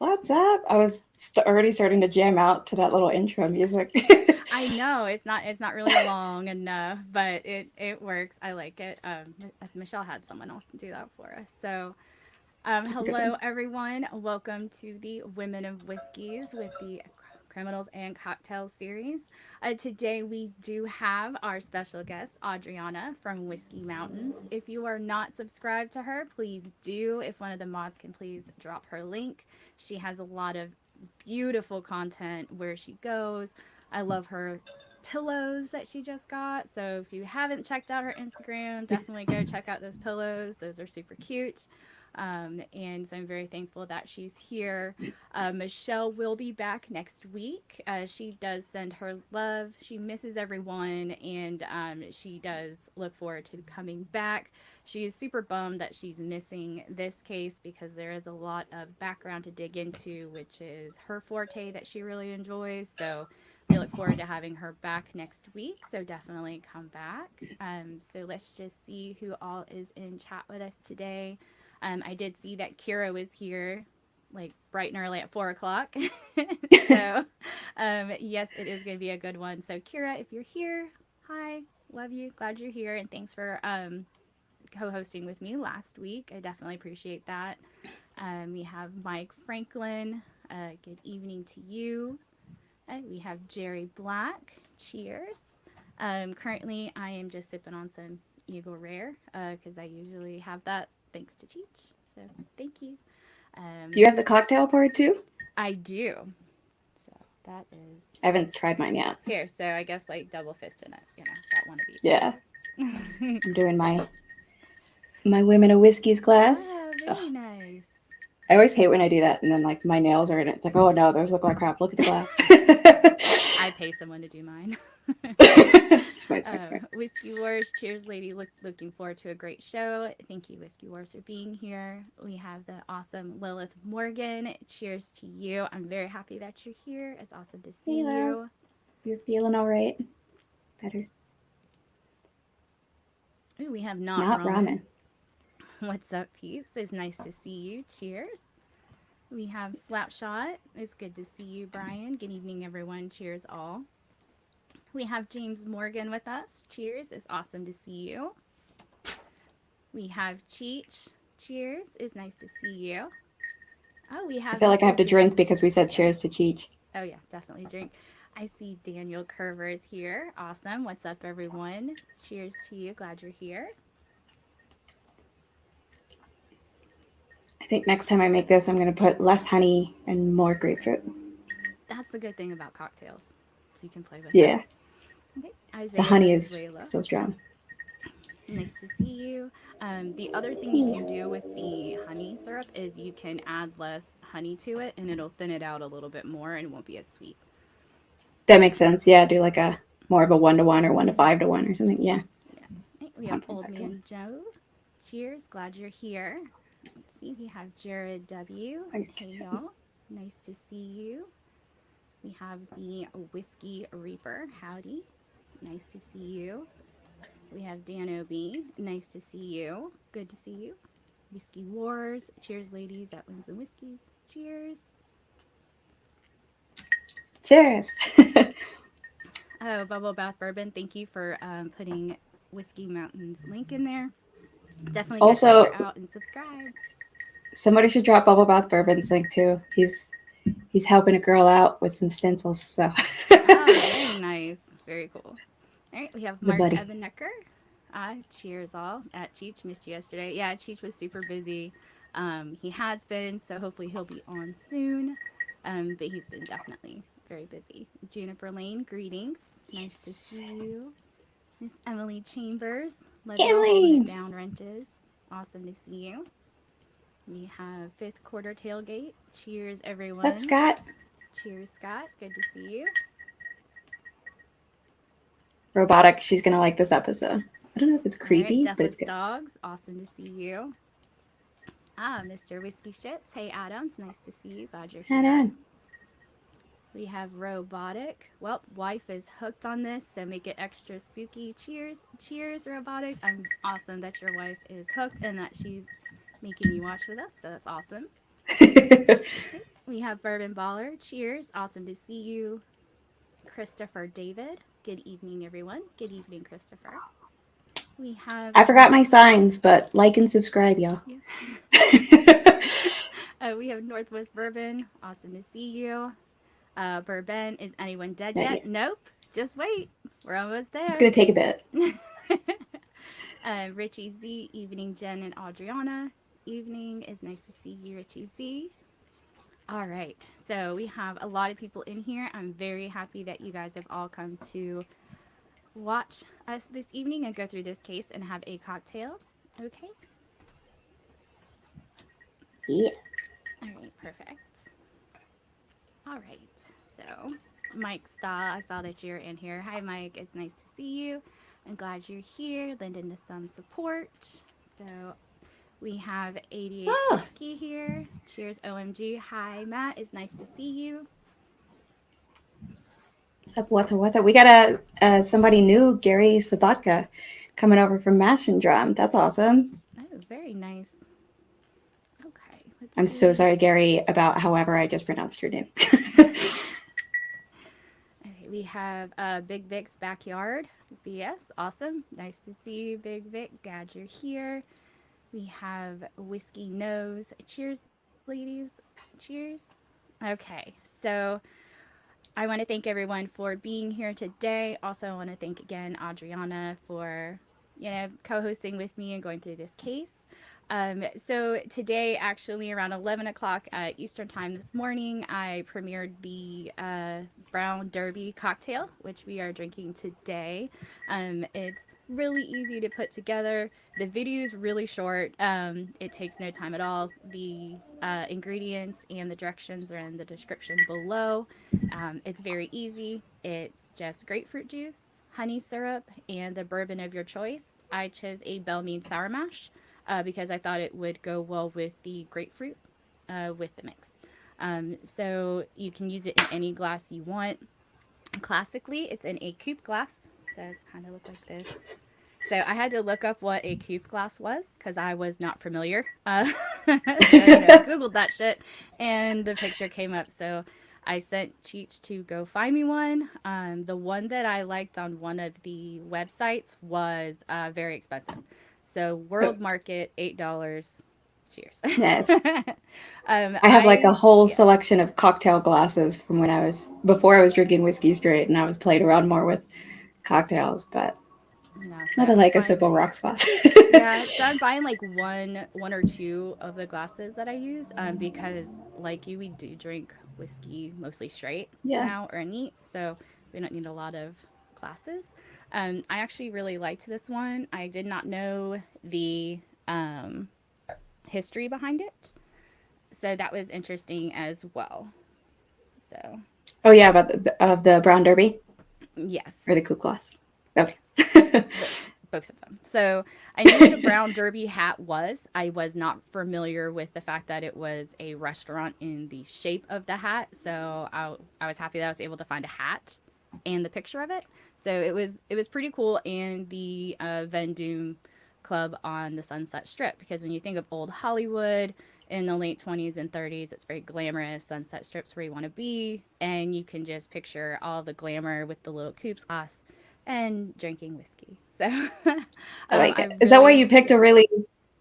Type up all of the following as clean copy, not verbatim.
What's up? I was already starting to jam out to that little intro music. I know it's not really long enough, but it works. I like it. Michelle had someone else do that for us. So, Good. hello everyone. Welcome to the Women of Whiskeys with the Criminals and Cocktails series. Today we do have our special guest Adriana from Whiskey Mountains. If you are not subscribed to her, please do. If one of the mods can please drop her link. She has a lot of beautiful content where she goes. I love her pillows that she just got. So if you haven't checked out her Instagram, definitely go check out those pillows. Those are super cute. And so I'm very thankful that she's here. Michelle will be back next week. She does send her love. She misses everyone, and she does look forward to coming back. She is super bummed that she's missing this case because there is a lot of background to dig into, which is her forte that she really enjoys. So we look forward to having her back next week. So definitely come back. So let's just see who all is in chat with us today. I did see that Kira was here like bright and early at 4 o'clock. So, yes, it is going to be a good one. So, Kira, if you're here, hi, love you, glad you're here, and thanks for co-hosting with me last week. I definitely appreciate that. We have Mike Franklin. Good evening to you. We have Jerry Black. Cheers. Currently, I am just sipping on some Eagle Rare because I usually have that thanks to Cheech. So thank you. Do you Um, have the cocktail part too? I do. So that is I haven't tried mine yet. here. So I guess like double fist in it. Got one of Yeah, each. I'm doing my Women of Whiskeys class. Ah, Ugh, very nice. I always hate when I do that, and then like my nails are in it. It's like, oh no, those look like crap. Look at the glass. I pay someone to do mine. Smart, smart, smart. Whiskey Wars, cheers, lady. Looking forward to a great show. Thank you, Whiskey Wars, for being here. We have the awesome Lilith Morgan. Cheers to you. I'm very happy that you're here. It's awesome to see Hey, love. you. You're feeling all right? Better. Ooh, we have not Not ramen. ramen. What's up, peeps? It's nice to see you. Cheers. We have Slapshot. It's good to see you, Brian. Good evening, everyone. Cheers, all. We have James Morgan with us. Cheers. It's awesome to see you. We have Cheech. Cheers. It's nice to see you. Oh, we I have feel like I Mr. have to drink Dan. because we said Yeah. cheers to Cheech. Oh, yeah, definitely drink. I see Daniel Curver is here. Awesome. What's up, everyone? Cheers to you. Glad you're here. I think next time I make this, I'm gonna put less honey and more grapefruit. That's the good thing about cocktails. So you can play with it. Yeah, Okay. the Isaiah honey is Venezuela. still strong. Nice to see you. The other thing you can do with the honey syrup is you can add less honey to it and it'll thin it out a little bit more and it won't be as sweet. That makes sense. Yeah, do like a more of a 1 to 1 or 1 to 5 to 1 or something. Yeah, Yeah. Okay, we have Old 1.5 to 1. Man Joe. Cheers. Glad you're here. Let's see. We have Jared W. Okay. Hey, y'all. Nice to see you. We have the Whiskey Reaper. Howdy. Nice to see you. We have Dan O.B. Nice to see you. Good to see you. Whiskey Wars. Cheers, ladies at Wings and Whiskeys. Cheers. Cheers. Oh, Bubble Bath Bourbon. Thank you for putting Whiskey Mountain's link in there. Definitely go check her Also, out and subscribe. somebody should drop Bubble Bath Bourbon's link too. He's helping a girl out with some stencils, so Ah, very nice. Very cool. All right, we have he's a Mark buddy. Ebenecker. Cheers all. At Cheech, missed you yesterday. Yeah, Cheech was super busy. He has been, so hopefully he'll be on soon. But he's been definitely very busy. Juniper Lane, greetings. Nice to see you. Miss Emily Chambers. Love y'all holding it Emily, down, Renters. Awesome to see you. We have fifth quarter tailgate. Cheers, what's up, everyone. Scott? Cheers, Scott. Good to see you. Robotic. She's gonna like this episode. I don't know if it's All right, creepy, but it's Deathless good. Dogs. Awesome to see you. Mr. Whiskey Shits. Hey, Adams. Nice to see you. Glad you're Head here. on. We have Robotic. Well, wife is hooked on this, so make it extra spooky. Cheers. Cheers, Robotic. I'm awesome that your wife is hooked and that she's making you watch with us, so that's awesome. Okay. We have Bourbon Baller. Cheers. Awesome to see you. Christopher David. Good evening, everyone. Good evening, Christopher. We have I forgot my signs, but like and subscribe, y'all. yeah. We have Northwest Bourbon. Awesome to see you. Bourbon, is anyone dead Not yet? yet. Nope. Just wait. We're almost It's there. gonna take a bit. Richie Z, evening, Jen and Adriana. Evening is nice to see you, Richie Z. All right, so we have a lot of people in here. I'm very happy that you guys have all come to watch us this evening and go through this case and have a cocktail. Okay. Yeah. All right, perfect. All right, so Mike Stahl, I saw that you're in here. Hi, Mike. It's nice to see you. I'm glad you're here, lending us some support. So we have ADH Oh, Whiskey here. Cheers, OMG. Hi, Matt. It's nice to see you. what's up? What's up? We got somebody new, Gary Sabatka, coming over from Mash and Drum. That's awesome. Oh, very nice. Okay, let's I'm so see. sorry, Gary, about however I just pronounced your name. Okay, we have Big Vic's Backyard. BS, awesome. Nice to see you, Big Vic. Glad you're here. We have Whiskey Nose. Cheers, ladies. Cheers. Okay, so I want to thank everyone for being here today. Also, I want to thank again Adriana for co-hosting with me and going through this case. So today, actually around 11 o'clock Eastern time this morning, I premiered the Brown Derby cocktail, which we are drinking today. It's really easy to put together. The video is really short. It takes no time at all. The ingredients and the directions are in the description below. It's very easy. It's just grapefruit juice, honey syrup, and the bourbon of your choice. I chose a Belmead Sour Mash because I thought it would go well with the grapefruit with the mix. So you can use it in any glass you want. Classically, it's in a coupe glass, so it's kind of look like this. So I had to look up what a coupe glass was because I was not familiar. So Googled that shit, and the picture came up. So I sent Cheech to go find me one. The one that I liked on one of the websites was very expensive. So World Market, $8. Cheers. Yes. I have like a whole Yeah. selection of cocktail glasses from when before I was drinking whiskey straight and I was playing around more with cocktails, but No, so nothing I'm like a simple finally rocks glass. yeah, so I'm buying like one or two of the glasses that I use because like you, we do drink whiskey mostly straight Yeah. now or neat, so we don't need a lot of glasses. I actually really liked this one. I did not know the history behind it, so that was interesting as well. So Oh yeah, about the brown derby or yes, the coupe glass. Okay. yes. Both of them. So I knew what a brown derby hat was. I was not familiar with the fact that it was a restaurant in the shape of the hat. So I was happy that I was able to find a hat and the picture of it. So it was pretty cool. And the Vendome Club on the Sunset Strip, because when you think of old Hollywood in the late 20s and 30s, it's very glamorous. Sunset Strip's where you want to be, and you can just picture all the glamour with the little coupes glass and drinking whiskey. So I like I it. Is that why you picked yeah.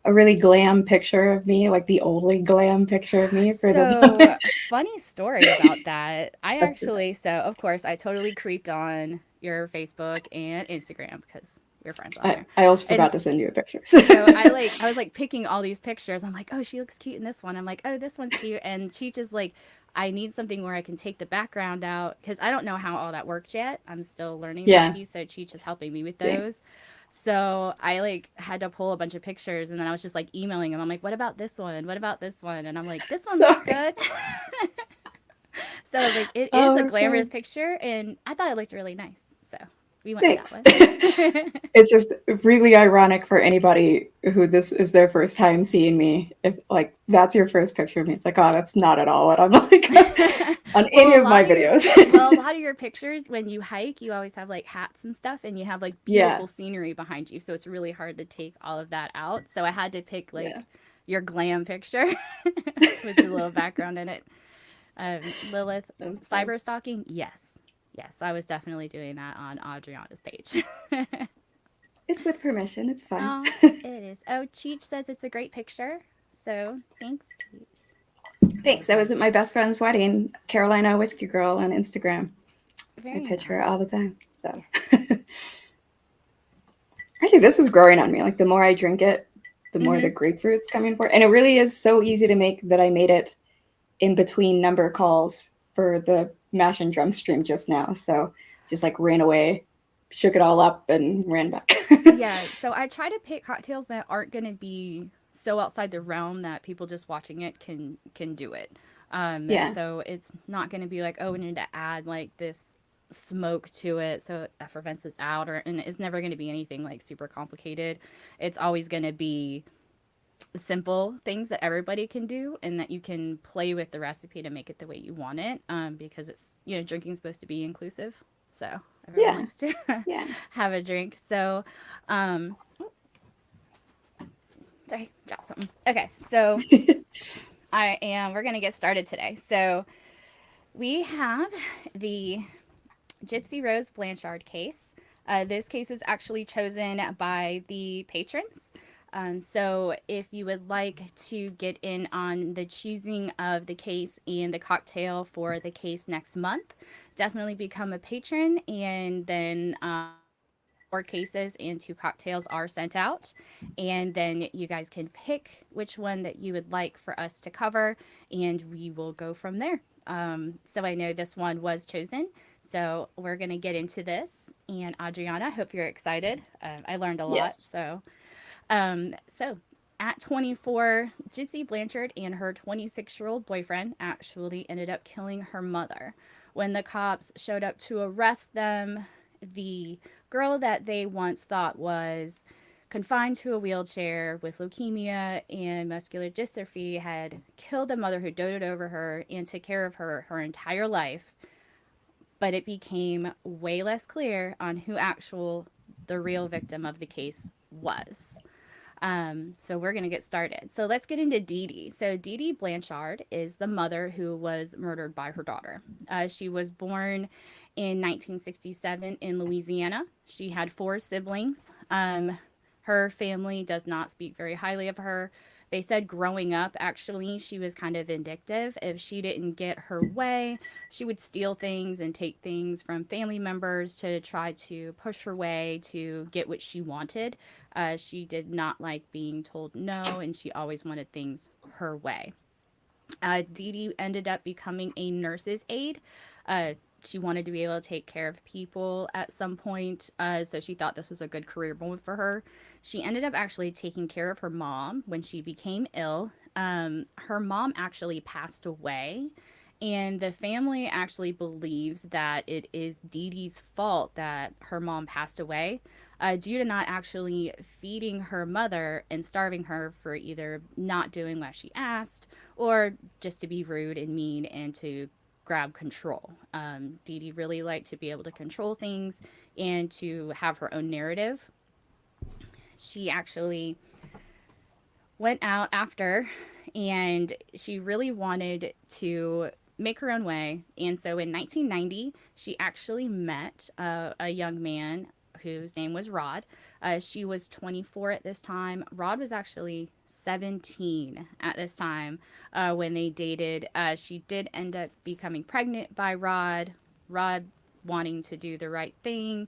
a really glam picture of me, like the only glam picture of me for So the funny story about that. I That's pretty actually, so of course, I totally creeped on your Facebook and Instagram because we're friends on there. I also And forgot to send you a picture. so I was like picking all these pictures. I'm like, oh, she looks cute in this one. I'm like, oh, this one's cute. And Cheech is like, I need something where I can take the background out because I don't know how all that works yet. I'm still learning that Yeah. piece. So Cheech is helping me with Same. those. So I like had to pull a bunch of pictures and then I was just like emailing him. I'm like, what about this one? What about this one? And I'm like, this one looks Sorry. good. So like it is Oh a my glamorous God. picture and I thought it looked really nice. So we went with that Thanks. one. It's just really ironic for anybody who this is their first time seeing me. If like that's your first picture of me, it's like, oh, that's not at all what I'm like on any Well, a of my lot of your videos. well, a lot of your pictures when you hike, you always have like hats and stuff and you have like Yeah. beautiful scenery behind you. So it's really hard to take all of that out. So I had to pick Yeah. like your glam picture with the little background in it. Lilith, That's fun. cyber stalking? Yes. Yes, I was definitely doing that on Adriana's page. It's with permission. It's fine. Oh, it is. Oh, Cheech says it's a great picture. So thanks, Cheech. Thanks. I was at my best friend's wedding, Carolina Whiskey Girl on Instagram. I Very pitch her all the nice. time. So Yes. actually, this is growing on me. Like the more I drink it, the more the Mm-hmm. grapefruit's coming for. And it really is so easy to make that I made it in between number calls for the mash and drum stream just now. So just like ran away, shook it all up, and ran back. Yeah, so I try to pick cocktails that aren't going to be so outside the realm that people just watching it can do it. Yeah. So it's not going to be like, oh, we need to add like this smoke to it so it effervesces out, or and it's never going to be anything like super complicated. It's always going to be simple things that everybody can do and that you can play with the recipe to make it the way you want it, because it's, drinking's supposed to be inclusive, so everyone Yeah. likes to Yeah. have a drink. So um sorry, drop something. Okay, so we're gonna get started today. So we have the Gypsy Rose Blanchard case. This case was actually chosen by the patrons. So, if you would like to get in on the choosing of the case and the cocktail for the case next month, definitely become a patron, and then 4 cases and 2 cocktails are sent out. And then you guys can pick which one that you would like for us to cover, and we will go from there. So I know this one was chosen. So we're going to get into this. And Adriana, I hope you're excited. I learned a lot. Yes. So at 24, Gypsy Blanchard and her 26-year-old boyfriend actually ended up killing her mother. When the cops showed up to arrest them, the girl that they once thought was confined to a wheelchair with leukemia and muscular dystrophy had killed the mother who doted over her and took care of her her entire life. But it became way less clear on who actual the real victim of the case was. So we're going to get started. So let's get into Dee Dee. So Dee Dee Blanchard is the mother who was murdered by her daughter. She was born in 1967 in Louisiana. She had 4 siblings. Her family does not speak very highly of her. They said growing up, actually, she was kind of vindictive. If she didn't get her way, she would steal things and take things from family members to try to push her way to get what she wanted. She did not like being told no, and she always wanted things her way. Dee Dee ended up becoming a nurse's aide. She wanted to be able to take care of people at some point, so she thought this was a good career move for her. She ended up actually taking care of her mom when she became ill. Her mom actually passed away, and the family actually believes that it is Dee Dee's fault that her mom passed away, due to not actually feeding her mother and starving her for either not doing what she asked or just to be rude and mean and to grab control. Dee Dee really liked to be able to control things and to have her own narrative. She actually went out after, and she really wanted to make her own way. And so in 1990, she actually met a young man whose name was Rod. She was 24 at this time. Rod was actually 17 at this time when they dated. She did end up becoming pregnant by Rod. Rod, wanting to do the right thing,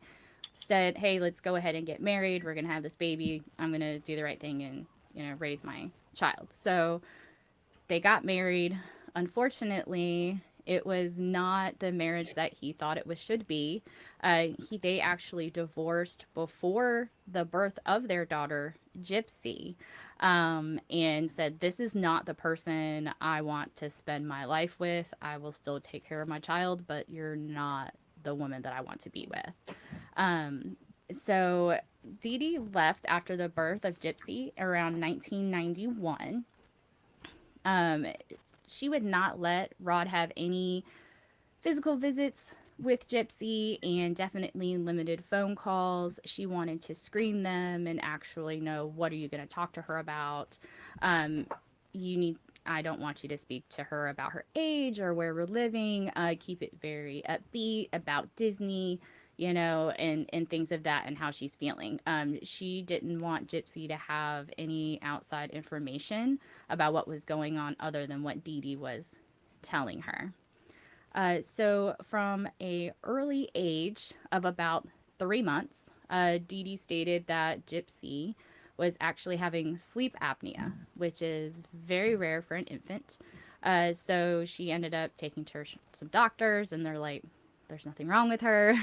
said, "Hey, let's go ahead and get married. We're gonna have this baby. I'm gonna do the right thing and raise my child." So they got married. Unfortunately, it was not the marriage that he thought it was should be. They actually divorced before the birth of their daughter, Gypsy, and said, "This is not the person I want to spend my life with. I will still take care of my child, but you're not the woman that I want to be with." So Dee Dee left after the birth of Gypsy around 1991. Um, she would not let Rod have any physical visits with Gypsy and definitely limited phone calls. She wanted to screen them and actually know, what are you going to talk to her about. Um, you need I don't want you to speak to her about her age or where we're living. Keep it very upbeat about Disney, and things of that and how she's feeling. She didn't want Gypsy to have any outside information about what was going on other than what Dee Dee was telling her. So from a early age of about 3 months, Dee Dee stated that Gypsy was actually having sleep apnea, which is very rare for an infant. So she ended up taking to some doctors, and they're like, "There's nothing wrong with her.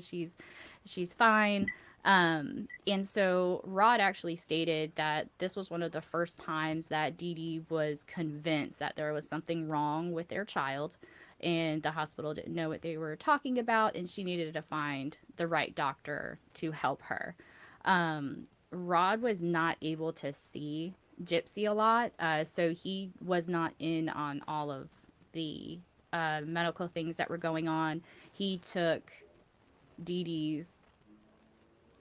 She's fine." And so Rod actually stated that this was one of the first times that Dee Dee was convinced that there was something wrong with their child, and the hospital didn't know what they were talking about, and she needed to find the right doctor to help her. Rod was not able to see Gypsy a lot, so he was not in on all of the medical things that were going on. He took Dee Dee's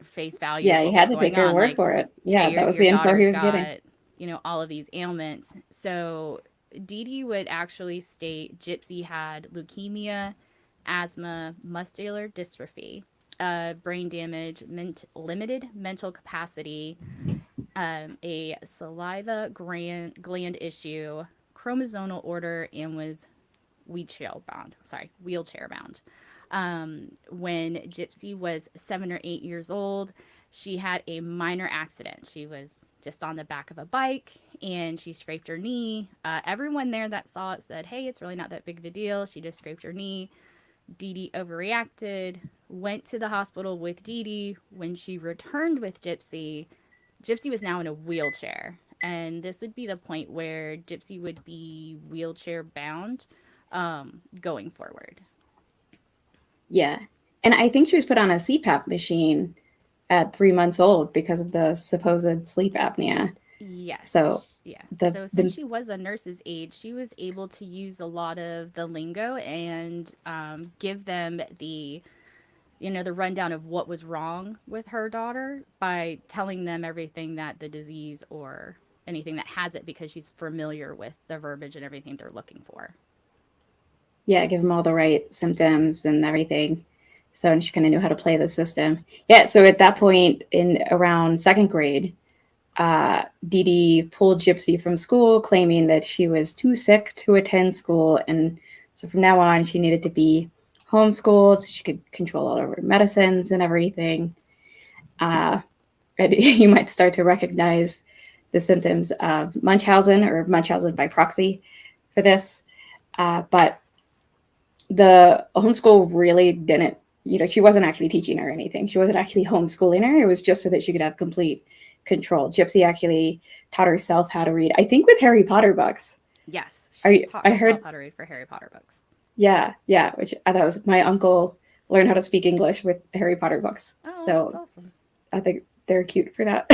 face value of Yeah, you what had was to take going her on. word Like, for it. hey, Yeah, your that was your the info he daughter's was getting. got all of these ailments. So Dee Dee would actually state Gypsy had leukemia, asthma, muscular dystrophy, brain damage, limited mental capacity, a saliva gland issue, chromosomal order, and was wheelchair bound. When Gypsy was 7 or 8 years old, she had a minor accident. She was just on the back of a bike and she scraped her knee. Everyone there that saw it said, "Hey, it's really not that big of a deal. She just scraped her knee." Dee Dee overreacted, went to the hospital with Dee Dee. When she returned with Gypsy, Gypsy was now in a wheelchair. And this would be the point where Gypsy would be wheelchair bound going forward. Yeah. And I think she was put on a CPAP machine at 3 months old because of the supposed sleep apnea. So Yes. Yeah. the So since the she was a nurse's aide, she was able to use a lot of the lingo and give them the rundown of what was wrong with her daughter by telling them everything that the disease or anything that has it, because she's familiar with the verbiage and everything they're looking for. yeah, give them all the right symptoms and everything. So and she kind of knew how to play the system. Yeah. So at that point, in around second grade, Dee Dee pulled Gypsy from school, claiming that she was too sick to attend school, and so from now on, she needed to be homeschooled so she could control all of her medicines and everything. Uh, and you might start to recognize the symptoms of Munchausen or Munchausen by proxy for this. But the homeschool really didn't, she wasn't actually teaching her anything. She wasn't actually homeschooling her. It was just so that she could have complete control. Gypsy actually taught herself how to read, I think with Harry Potter books. Yes, she taught I herself heard, how to read for Harry Potter books. yeah, yeah, which I thought was my uncle learned how to speak English with Harry Potter books. Oh, that's So awesome. I think they're cute for that.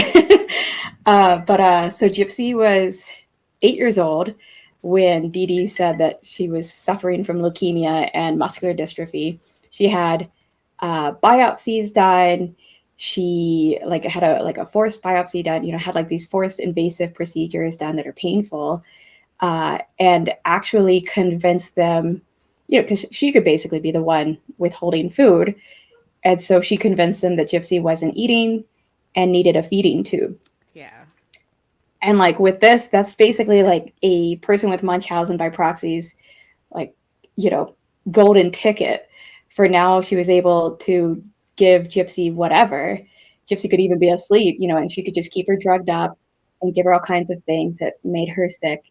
So Gypsy was 8 years old when Dee Dee said that she was suffering from leukemia and muscular dystrophy. She had biopsies done. She like had a forced biopsy done. Had like these forced invasive procedures done that are painful, and actually convinced them. Because she could basically be the one withholding food, and so she convinced them that Gypsy wasn't eating and needed a feeding tube. Yeah. And like with this, that's basically like a person with Munchausen by proxies, like, you know, golden ticket for now. She was able to give Gypsy whatever. Gypsy could even be asleep, and she could just keep her drugged up and give her all kinds of things that made her sick.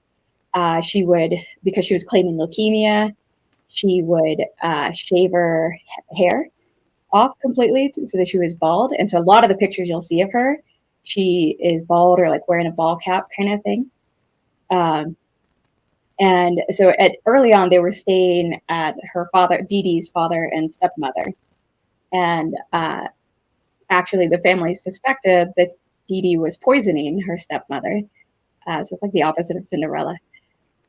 She would, because she was claiming leukemia, she would shave her hair off completely so that she was bald. And so a lot of the pictures you'll see of her, she is bald or like wearing a ball cap kind of thing. Um, and so at early on, they were staying at her father, Dee Dee's father and stepmother. And actually, the family suspected that Dee Dee was poisoning her stepmother. So it's like the opposite of Cinderella.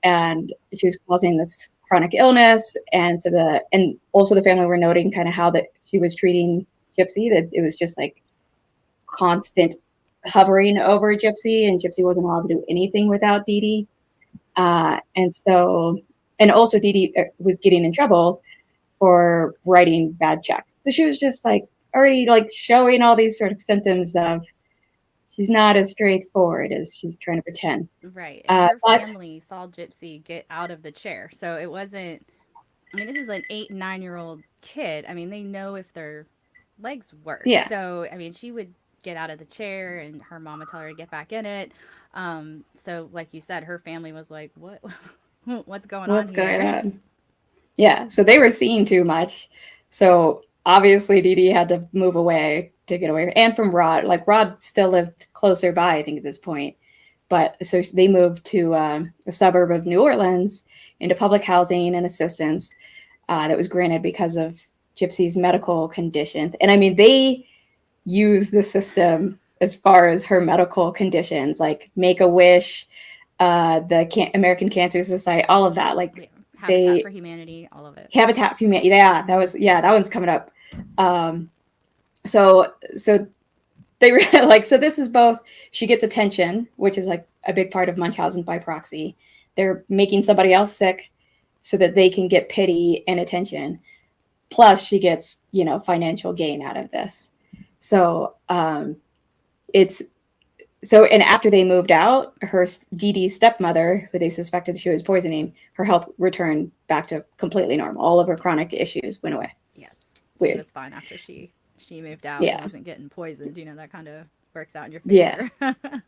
And she was causing this chronic illness. And also the family were noting kind of how that she was treating Gypsy, that it was just like constant hovering over Gypsy, and Gypsy wasn't allowed to do anything without Dee Dee. And also Dee Dee was getting in trouble for writing bad checks. So she was just like already like showing all these sort of symptoms of she's not as straightforward as she's trying to pretend. Right. And her But family saw Gypsy get out of the chair. So it wasn't, I mean, this is an 8, 9-year-old kid. I mean, they know if their legs work. yeah, So, I mean, she would get out of the chair and her mom would tell her to get back in it. So, like you said, her family was like, what? What's going on what's going here? on? Yeah, so they were seeing too much. So obviously Dee Dee had to move away to get away, and from Rod. Like Rod still lived closer by, I think, at this point. But so they moved to a suburb of New Orleans into public housing and assistance that was granted because of Gypsy's medical conditions. And I mean, they use the system as far as her medical conditions, like Make a Wish, the American Cancer Society, all of that. Like Yeah. Habitat for they Humanity, all of it. Habitat for Humanity. Yeah, that one's coming up. Um, so they were like, so this is both. She gets attention, which is like a big part of Munchausen by proxy. They're making somebody else sick so that they can get pity and attention. Plus, she gets financial gain out of this. So it's and after they moved out, her Dee Dee's stepmother, who they suspected she was poisoning, her health returned back to completely normal. All of her chronic issues went away. Yes. She Weird. was fine after she moved out and Yeah. wasn't getting poisoned. You know, that kind of works out in your Yeah. favor.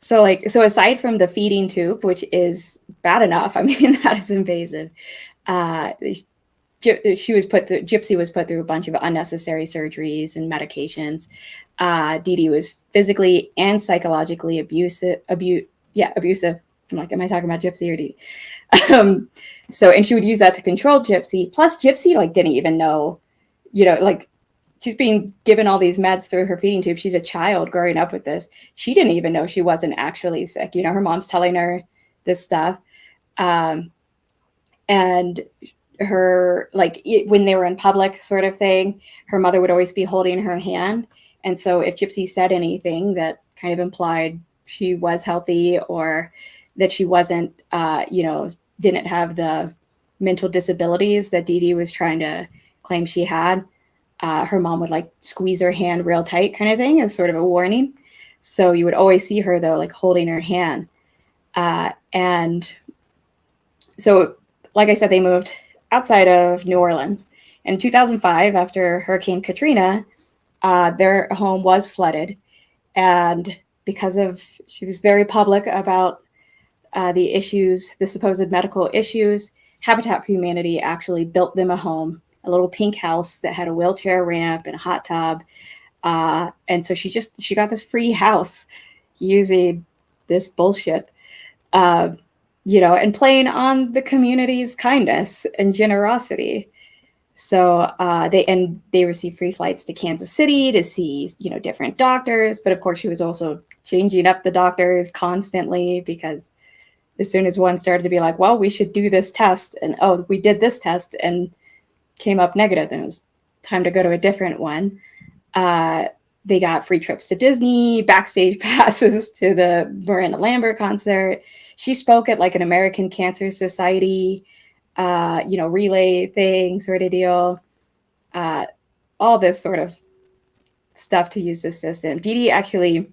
So aside from the feeding tube, which is bad enough, I mean that is invasive. Uh, Gypsy was put through a bunch of unnecessary surgeries and medications. Dee Dee was physically and psychologically abusive. I'm like, am I talking about Gypsy or Dee Dee? And she would use that to control Gypsy. Plus, Gypsy like didn't even know, like she's being given all these meds through her feeding tube. She's a child growing up with this. She didn't even know she wasn't actually sick. Her mom's telling her this stuff. And her, like, when they were in public sort of thing, her mother would always be holding her hand. And so if Gypsy said anything that kind of implied she was healthy or that she wasn't, didn't have the mental disabilities that Dee Dee was trying to claim she had, her mom would like squeeze her hand real tight kind of thing as sort of a warning. So you would always see her though, like holding her hand. And so, like I said, they moved outside of New Orleans. In 2005, after Hurricane Katrina, their home was flooded. And she was very public about the issues, the supposed medical issues, Habitat for Humanity actually built them a home, a little pink house that had a wheelchair ramp and a hot tub. And so she got this free house using this bullshit, and playing on the community's kindness and generosity. So they received free flights to Kansas City to see, different doctors. But of course, she was also changing up the doctors constantly because as soon as one started to be like, well, we should do this test. And, oh, we did this test and came up negative. Then it was time to go to a different one. They got free trips to Disney, backstage passes to the Miranda Lambert concert. She spoke at like an American Cancer Society, relay thing sort of deal. All this sort of stuff to use the system. Dee Dee actually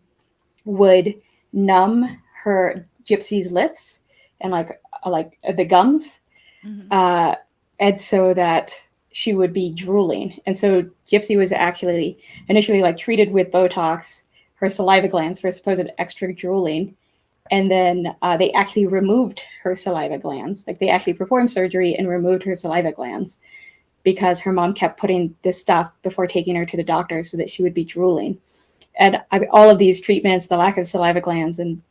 would numb her Gypsy's lips and like the gums, Mm-hmm. and so that she would be drooling. And so Gypsy was actually initially like treated with Botox, her saliva glands for supposed extra drooling. And then they actually removed her saliva glands. Like they actually performed surgery and removed her saliva glands because her mom kept putting this stuff before taking her to the doctor so that she would be drooling. And all of these treatments, the lack of saliva glands and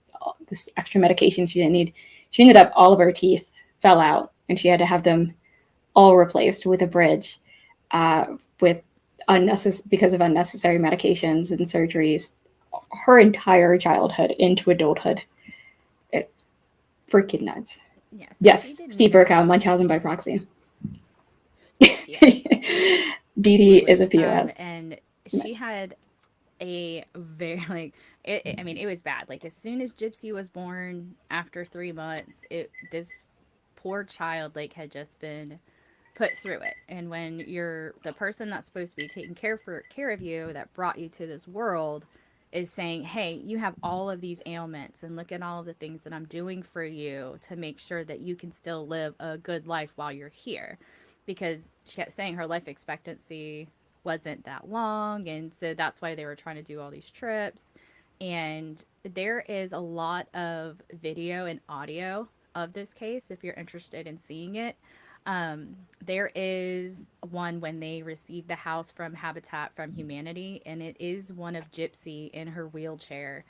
this extra medication she didn't need, she ended up, all of her teeth fell out and she had to have them all replaced with a bridge with because of unnecessary medications and surgeries her entire childhood into adulthood. It's freaking nuts. Yeah, so she Yes, didn't Steve even Burkow, know. Munchausen by proxy. Yes, Dee Dee is a absolutely. POS. And she had a very like I mean, it was bad. Like as soon as Gypsy was born, after 3 months, it this poor child like had just been put through it. And when you're the person that's supposed to be taking care of you, that brought you to this world, is saying, "Hey, you have all of these ailments, and look at all of the things that I'm doing for you to make sure that you can still live a good life while you're here," because she kept saying her life expectancy wasn't that long, and so that's why they were trying to do all these trips. And there is a lot of video and audio of this case if you're interested in seeing it. There is one when they received the house from Habitat from Humanity, and it is one of Gypsy in her wheelchair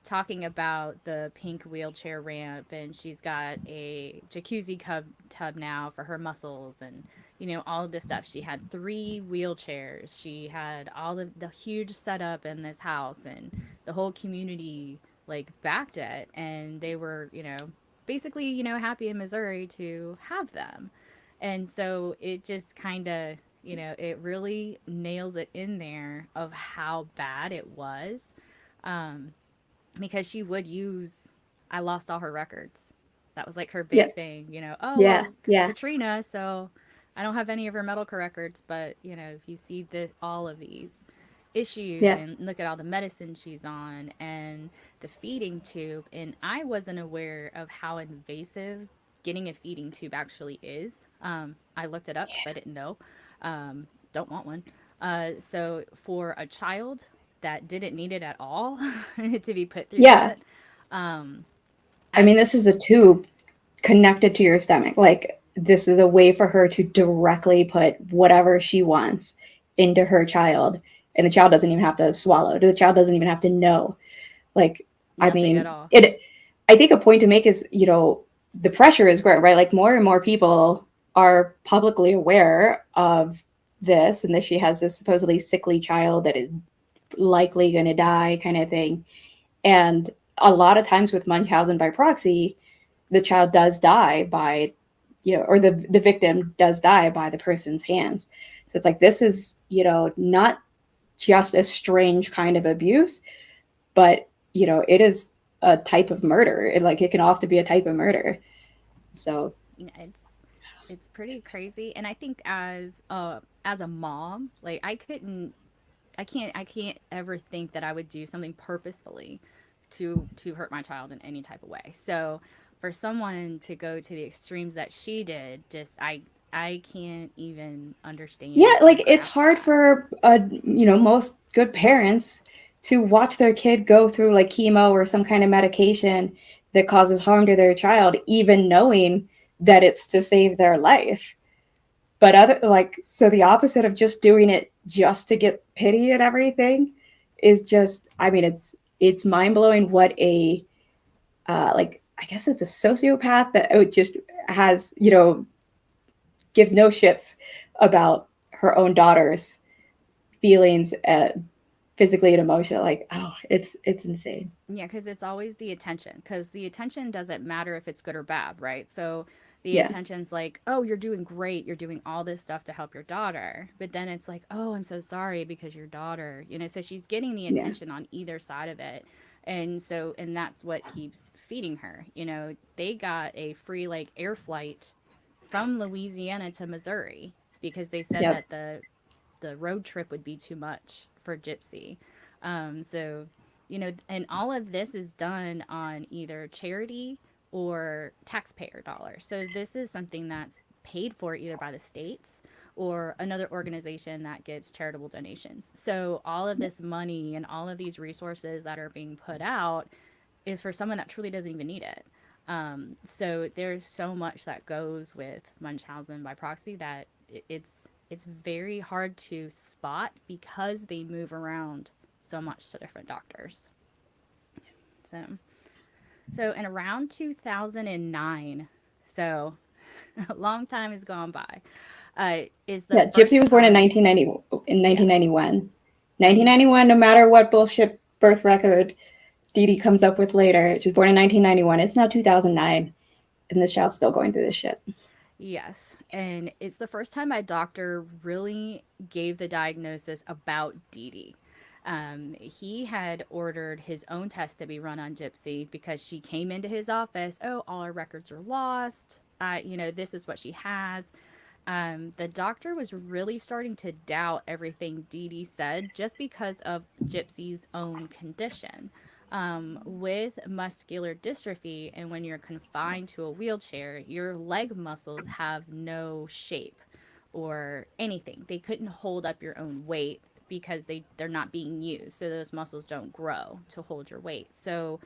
talking about the pink wheelchair ramp, and she's got a jacuzzi tub now for her muscles, and all of this stuff. She had 3 wheelchairs. She had all of the huge setup in this house, and the whole community like backed it, and they were basically happy in Missouri to have them. And so it just kind of, it really nails it in there of how bad it was. Um, because she would use, I lost all her records. That was like her Yeah, big thing, oh, yeah, well, yeah, Katrina, so I don't have any of her medical records, but, if you see all of these issues yeah, and look at all the medicine she's on and the feeding tube, and I wasn't aware of how invasive getting a feeding tube actually is. I looked it up because I didn't know. Don't want one. So for a child that didn't need it at all to be put through yeah. that, um, I mean, as this is a tube connected to your stomach. Like, this is a way for her to directly put whatever she wants into her child. And the child doesn't even have to swallow. The child doesn't even have to know. Like, I nothing at mean, all. I think a point to make is, the pressure is great, right? Like, more and more people are publicly aware of this and that she has this supposedly sickly child that is likely going to die, kind of thing. And a lot of times with Munchausen by proxy, the child does die by, or the victim does die by the person's hands. So it's like, this is, not just a strange kind of abuse, but, it is a type of murder. It can often be a type of murder. So, It's pretty crazy. And I think as a mom, like I can't ever think that I would do something purposefully to hurt my child in any type of way. So for someone to go to the extremes that she did, just I can't even yeah, understand or like, it's grasp hard that. for, most good parents to watch their kid go through like chemo or some kind of medication that causes harm to their child, even knowing that it's to save their life. But so the opposite of just doing it just to get pity and everything is just, I mean, it's mind blowing what a, like, I guess it's a sociopath that just has, gives no shits about her own daughter's feelings, physically and emotionally. Like, oh, it's insane. Yeah, because it's always the attention. Because the attention doesn't matter if it's good or bad, right? So the Yeah, attention's like, oh, you're doing great. You're doing all this stuff to help your daughter. But then it's like, oh, I'm so sorry because your daughter, so she's getting the yeah, attention on either side of it. And that's what keeps feeding her. They got a free like air flight from Louisiana to Missouri because they said yep, that the road trip would be too much for Gypsy. So, and all of this is done on either charity or taxpayer dollars. So this is something that's paid for either by the states or another organization that gets charitable donations. So all of this money and all of these resources that are being put out is for someone that truly doesn't even need it. So there's so much that goes with Munchausen by proxy that it's very hard to spot because they move around so much to different doctors. So so in around 2009, so a long time has gone by. Is the yeah. Gypsy first was born in time, 1990 in yeah, 1991. 90, 1991. No matter what bullshit birth record Dee Dee comes up with later, she was born in 1991. It's now 2009, and this child's still going through this shit. yes, and it's the first time my doctor really gave the diagnosis about Dee Dee. He had ordered his own test to be run on Gypsy because she came into his office. Oh, all our records are lost. This is what she has. The doctor was really starting to doubt everything Dee Dee said just because of Gypsy's own condition. With muscular dystrophy, and when you're confined to a wheelchair, your leg muscles have no shape or anything. They couldn't hold up your own weight because they're not being used. So those muscles don't grow to hold your weight. So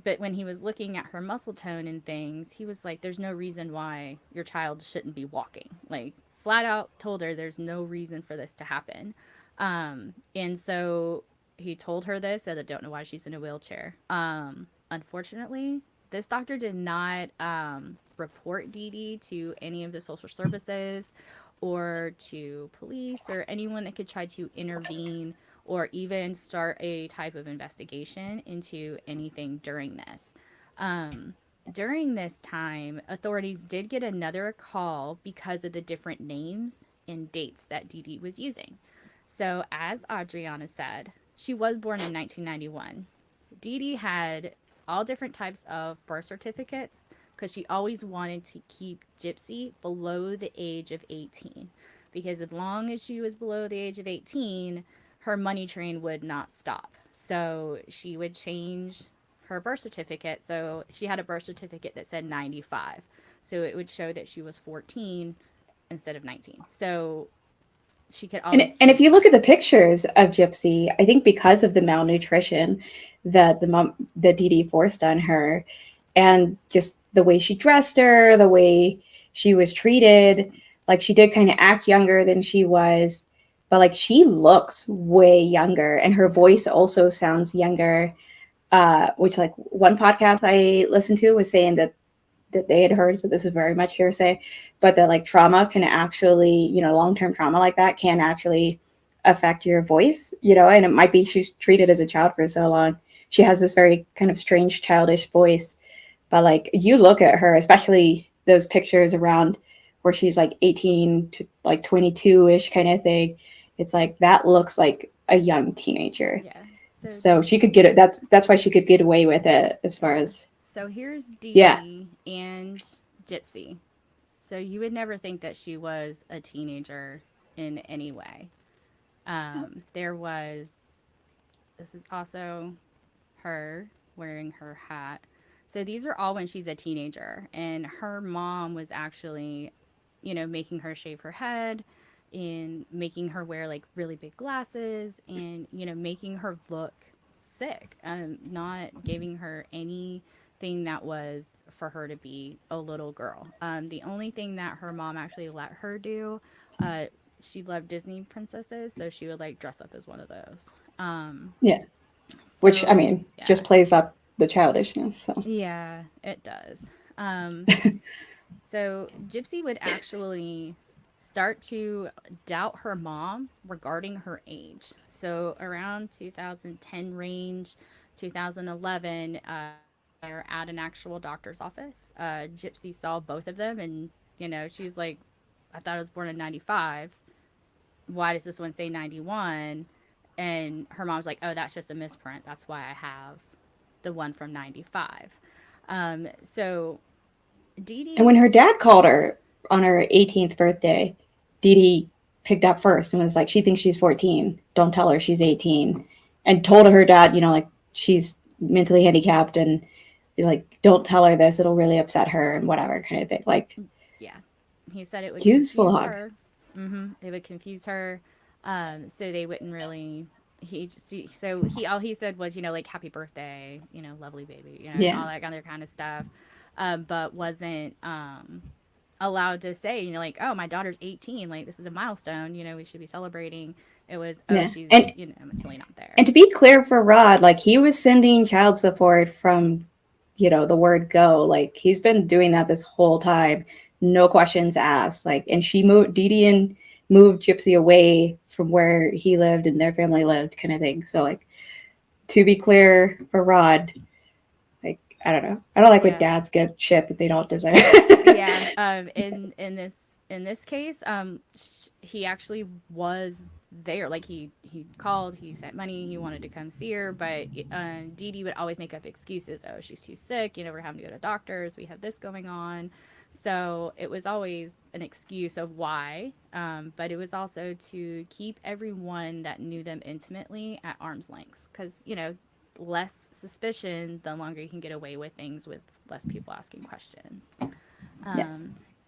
but when he was looking at her muscle tone and things, he was like, there's no reason why your child shouldn't be walking. Like, flat out told her there's no reason for this to happen. And so he told her this, and I don't know why she's in a wheelchair. Unfortunately, this doctor did not report Dee Dee to any of the social services or to police or anyone that could try to intervene or even start a type of investigation into anything during this. Um, During this time, authorities did get another call because of the different names and dates that Dee Dee was using. So, as Adriana said, she was born in 1991. Dee Dee had all different types of birth certificates because she always wanted to keep Gypsy below the age of 18. Because as long as she was below the age of 18, her money train would not stop. So she would change her birth certificate. So she had a birth certificate that said 95. So it would show that she was 14 instead of 19. So she could always And if keep. you look at the pictures of Gypsy, I think because of the malnutrition that that Dee Dee forced on her, and just the way she dressed her, the way she was treated, like she did kind of act younger than she was, but like she looks way younger, and her voice also sounds younger. Which like one podcast I listened to was saying that they had heard, so this is very much hearsay, but that like trauma can actually, long-term trauma like that can actually affect your voice, and it might be she's treated as a child for so long. She has this very kind of strange childish voice, but like you look at her, especially those pictures around where she's like 18 to like 22-ish kind of thing, it's like that looks like a young teenager. Yeah. So So she could get it. That's why she could get away with it as far yeah. as, So here's Dee yeah. Dee and Gypsy. So you would never think that she was a teenager in any way. There was, this is also her wearing her hat. So these are all when she's a teenager. And her mom was actually, making her shave her head and making her wear like really big glasses and, making her look sick, not giving her anything that was for her to be a little girl. The only thing that her mom actually let her do, uh, she loved Disney princesses, so she would like dress up as one of those. Yeah, which I So mean yeah, just plays up the childishness. So yeah, it does. Um, so Gypsy would actually start to doubt her mom regarding her age. So around 2010 range, 2011, they're at an actual doctor's office. Gypsy saw both of them, and she was like, "I thought I was born in '95. Why does this one say '91?" And her mom's like, "Oh, that's just a misprint. That's why I have the one from '95." So Dee and when Dee, her dad called her on her 18th birthday, Dee Dee picked up first and was like, she thinks she's 14. Don't tell her she's 18. And told her dad, like she's mentally handicapped and like don't tell her this. It'll really upset her and whatever kind of thing. Like yeah, he said it would useful confuse hog. her. It would confuse her, so they wouldn't really. He just, so he all he said was like happy birthday, lovely baby, Yeah. all that other kind of stuff, but wasn't allowed to say like, oh, my daughter's 18, like this is a milestone, we should be celebrating. It was, oh, Yeah. she's mentally not there. And to be clear for Rod, like he was sending child support from, the word go. Like he's been doing that this whole time, no questions asked. Like, and she moved Dee Dee and moved Gypsy away from where he lived and their family lived, kind of thing. So like, to be clear for Rod, like I don't know, I don't like when Yeah. dads get shit that they don't deserve. Yeah. In this case, he actually was. there. Like he called, he sent money, he wanted to come see her, but Dee Dee would always make up excuses. Oh, she's too sick. You know, we're having to go to doctors. We have this going on. So it was always an excuse of why, but it was also to keep everyone that knew them intimately at arm's length, because less suspicion, the longer you can get away with things with less people asking questions. Yes.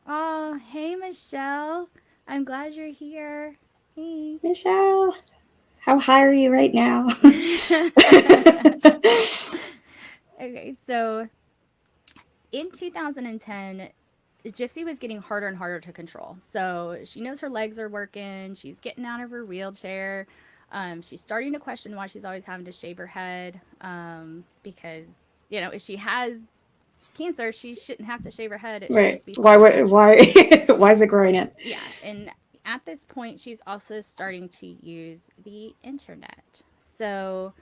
Oh, hey Michelle, I'm glad you're here. Hey. Michelle, how high are you right now? Okay, so in 2010, Gypsy was getting harder and harder to control. So she knows her legs are working. She's getting out of her wheelchair. She's starting to question why she's always having to shave her head, because if she has cancer, she shouldn't have to shave her head. It should Right. just be Why? falling Why? naturally. Why is it growing in? Yeah, and at this point, she's also starting to use the internet. So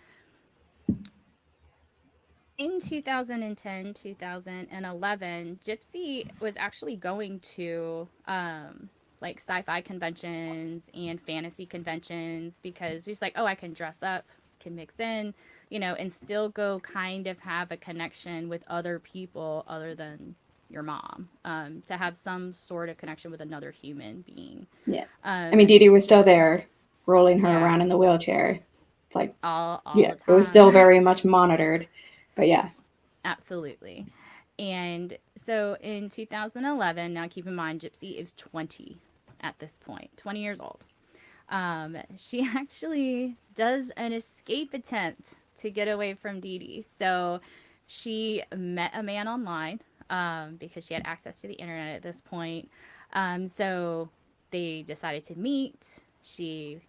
in 2010, 2011, Gypsy was actually going to like sci-fi conventions and fantasy conventions, because she's like, oh, I can dress up, can mix in, and still go kind of have a connection with other people other than your mom, to have some sort of connection with another human being. Yeah. I mean, Dee Dee was still there, rolling her Yeah, around in the wheelchair. Like, all yeah, the it was still time. very much monitored. But yeah, Absolutely. And so in 2011, now keep in mind, Gypsy is 20 at this point, 20 years old. She actually does an escape attempt to get away from Dee Dee. So she met a man online, because she had access to the internet at this point. So they decided to meet. She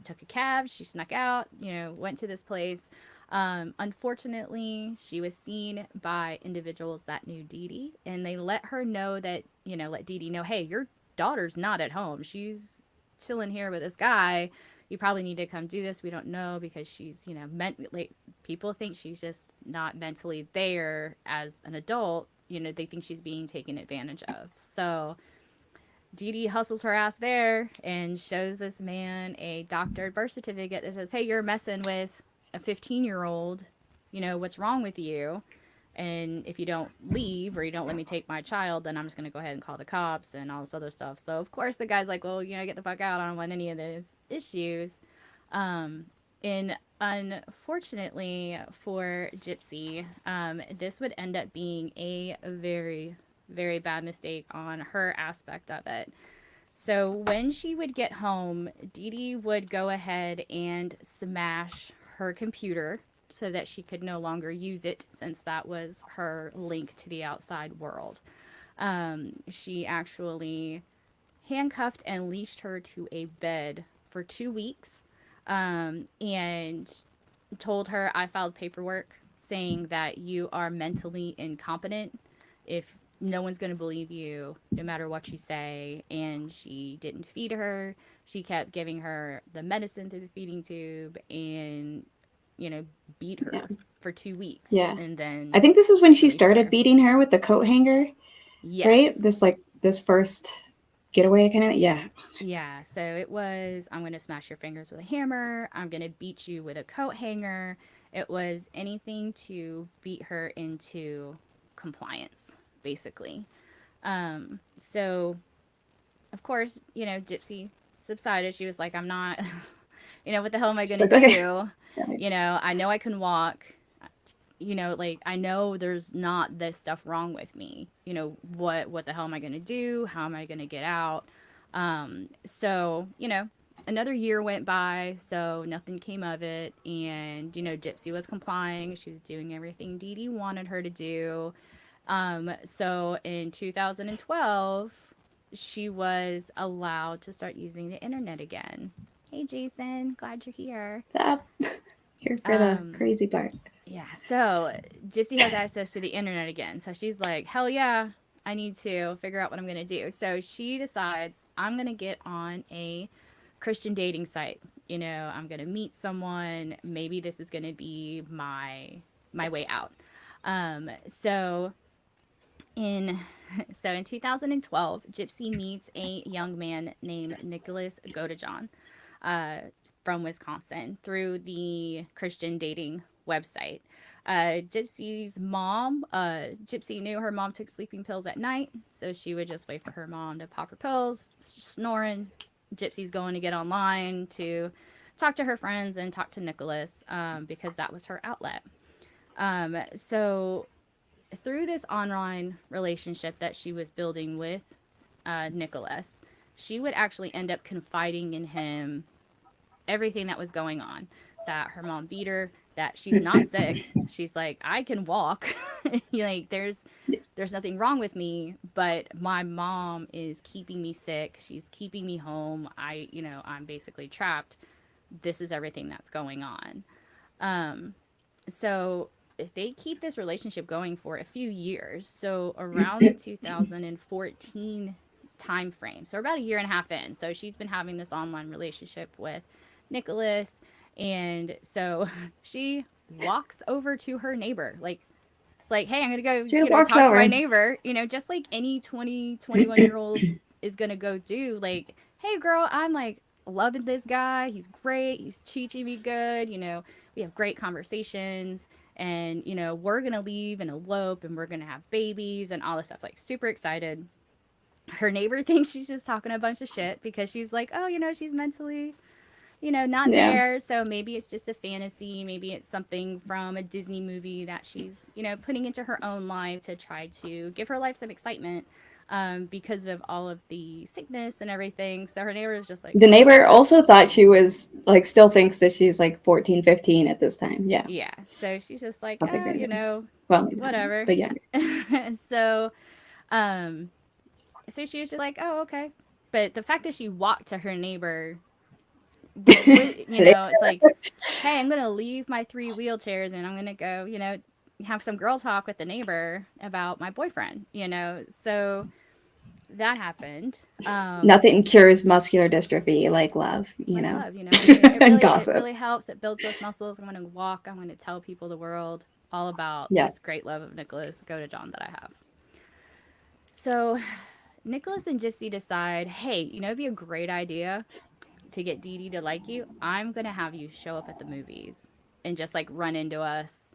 took a cab. She snuck out. Went to this place. Unfortunately, she was seen by individuals that knew Dee Dee, and they let her know that let Dee Dee know, hey, your daughter's not at home. She's chilling here with this guy. You probably need to come do this. We don't know, because she's like, people think she's just not mentally there as an adult. They think she's being taken advantage of. So Dee Dee hustles her ass there and shows this man a doctored birth certificate that says, hey, you're messing with a 15-year-old. What's wrong with you? And if you don't leave, or you don't let me take my child, then I'm just going to go ahead and call the cops and all this other stuff. So, of course, the guy's like, well, get the fuck out. I don't want any of these issues. And unfortunately for Gypsy, this would end up being a very, very bad mistake on her aspect of it. So when she would get home, Dee Dee would go ahead and smash her computer so that she could no longer use it, since that was her link to the outside world. She actually handcuffed and leashed her to a bed for 2 weeks, and told her, I filed paperwork saying that you are mentally incompetent. If no one's going to believe you, no matter what you say. And she didn't feed her. She kept giving her the medicine through the feeding tube, and, you know, beat yeah, her for 2 weeks yeah. and then I think this is when she released started her. beating her with the coat hanger, right? Yes. This first getaway kind of. Yeah, Yeah, so it was, I'm going to smash your fingers with a hammer. I'm going to beat you with a coat hanger. It was anything to beat her into compliance, basically. So, of course, Gypsy subsided. She was like, I'm not, what the hell am I she's going to like, okay. do? Right. I know I can walk. Like, I know there's not this stuff wrong with me. What the hell am I going to do? How am I going to get out? So, another year went by, so nothing came of it. And, Gypsy was complying. She was doing everything Dee Dee wanted her to do. So in 2012, she was allowed to start using the internet again. Hey, Jason, glad you're here. That here for the Um, crazy part. yeah, so Gypsy has access to the internet again. So she's like, hell yeah, I need to figure out what I'm going to do. So she decides, I'm going to get on a Christian dating site. I'm going to meet someone. Maybe this is going to be my way out. So in in 2012, Gypsy meets a young man named Nicholas Godejohn. uh, from Wisconsin through the Christian dating website. Gypsy knew her mom took sleeping pills at night, so she would just wait for her mom to pop her pills, snoring. Gypsy's going to get online to talk to her friends and talk to Nicholas, because that was her outlet. So through this online relationship that she was building with Nicholas, she would actually end up confiding in him everything that was going on. That her mom beat her, that she's not sick. She's like, I can walk. Like there's nothing wrong with me, but my mom is keeping me sick. She's keeping me home. I'm basically trapped. This is everything that's going on. So if they keep this relationship going for a few years, so around the 2014 time frame, so about a year and a half in, so she's been having this online relationship with Nicholas, and so she walks over to her neighbor, like it's like, hey, I'm gonna go, She walks talk to my over. neighbor, just like any 21 year old is gonna go do. Like, hey, girl, I'm like loving this guy. He's great. He's teaching me good. We have great conversations, and we're gonna leave and elope, and we're gonna have babies and all this stuff. Like, super excited. Her neighbor thinks she's just talking a bunch of shit because she's like, oh, she's mentally not Yeah. there. So maybe it's just a fantasy. Maybe it's something from a Disney movie that she's, putting into her own life to try to give her life some excitement, because of all of the sickness and everything. So her neighbor is just like, The oh, neighbor whatever. also thought she was like, still thinks that she's like 14, 15 at this time. Yeah. Yeah. So she's just like, Something oh, crazy. Well, maybe not, whatever. but yeah. So, um, so she was just like, oh, okay. But the fact that she walked to her neighbor Today. it's like, hey, I'm going to leave my 3 wheelchairs and I'm going to go, have some girl talk with the neighbor about my boyfriend, So that happened. Nothing cures muscular dystrophy like love, Like love, it and really, it gossip. really helps. It builds those muscles. I'm going to walk. I'm going to tell people the world all about Yeah. this great love of Nicholas, go to John, that I have. So Nicholas and Gypsy decide, hey, it'd be a great idea to get Dee Dee to like you. I'm going to have you show up at the movies and just like run into us.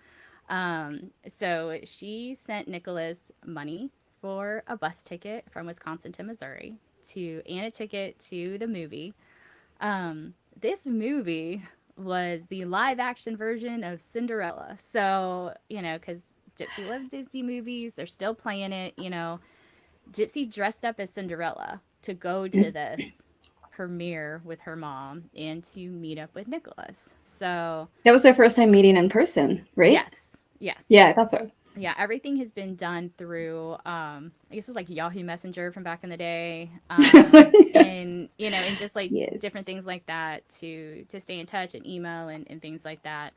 So she sent Nicholas money for a bus ticket from Wisconsin to Missouri and a ticket to the movie. This movie was the live action version of Cinderella. So, because Gypsy loved Disney movies, they're still playing it, Gypsy dressed up as Cinderella to go to this premiere with her mom and to meet up with Nicholas. So That was their first time meeting in person, right? yes. Yeah, that's what. Yeah, everything has been done through, I guess it was like Yahoo Messenger from back in the day, and and just like Yes. different things like that to stay in touch, and email, and things like that.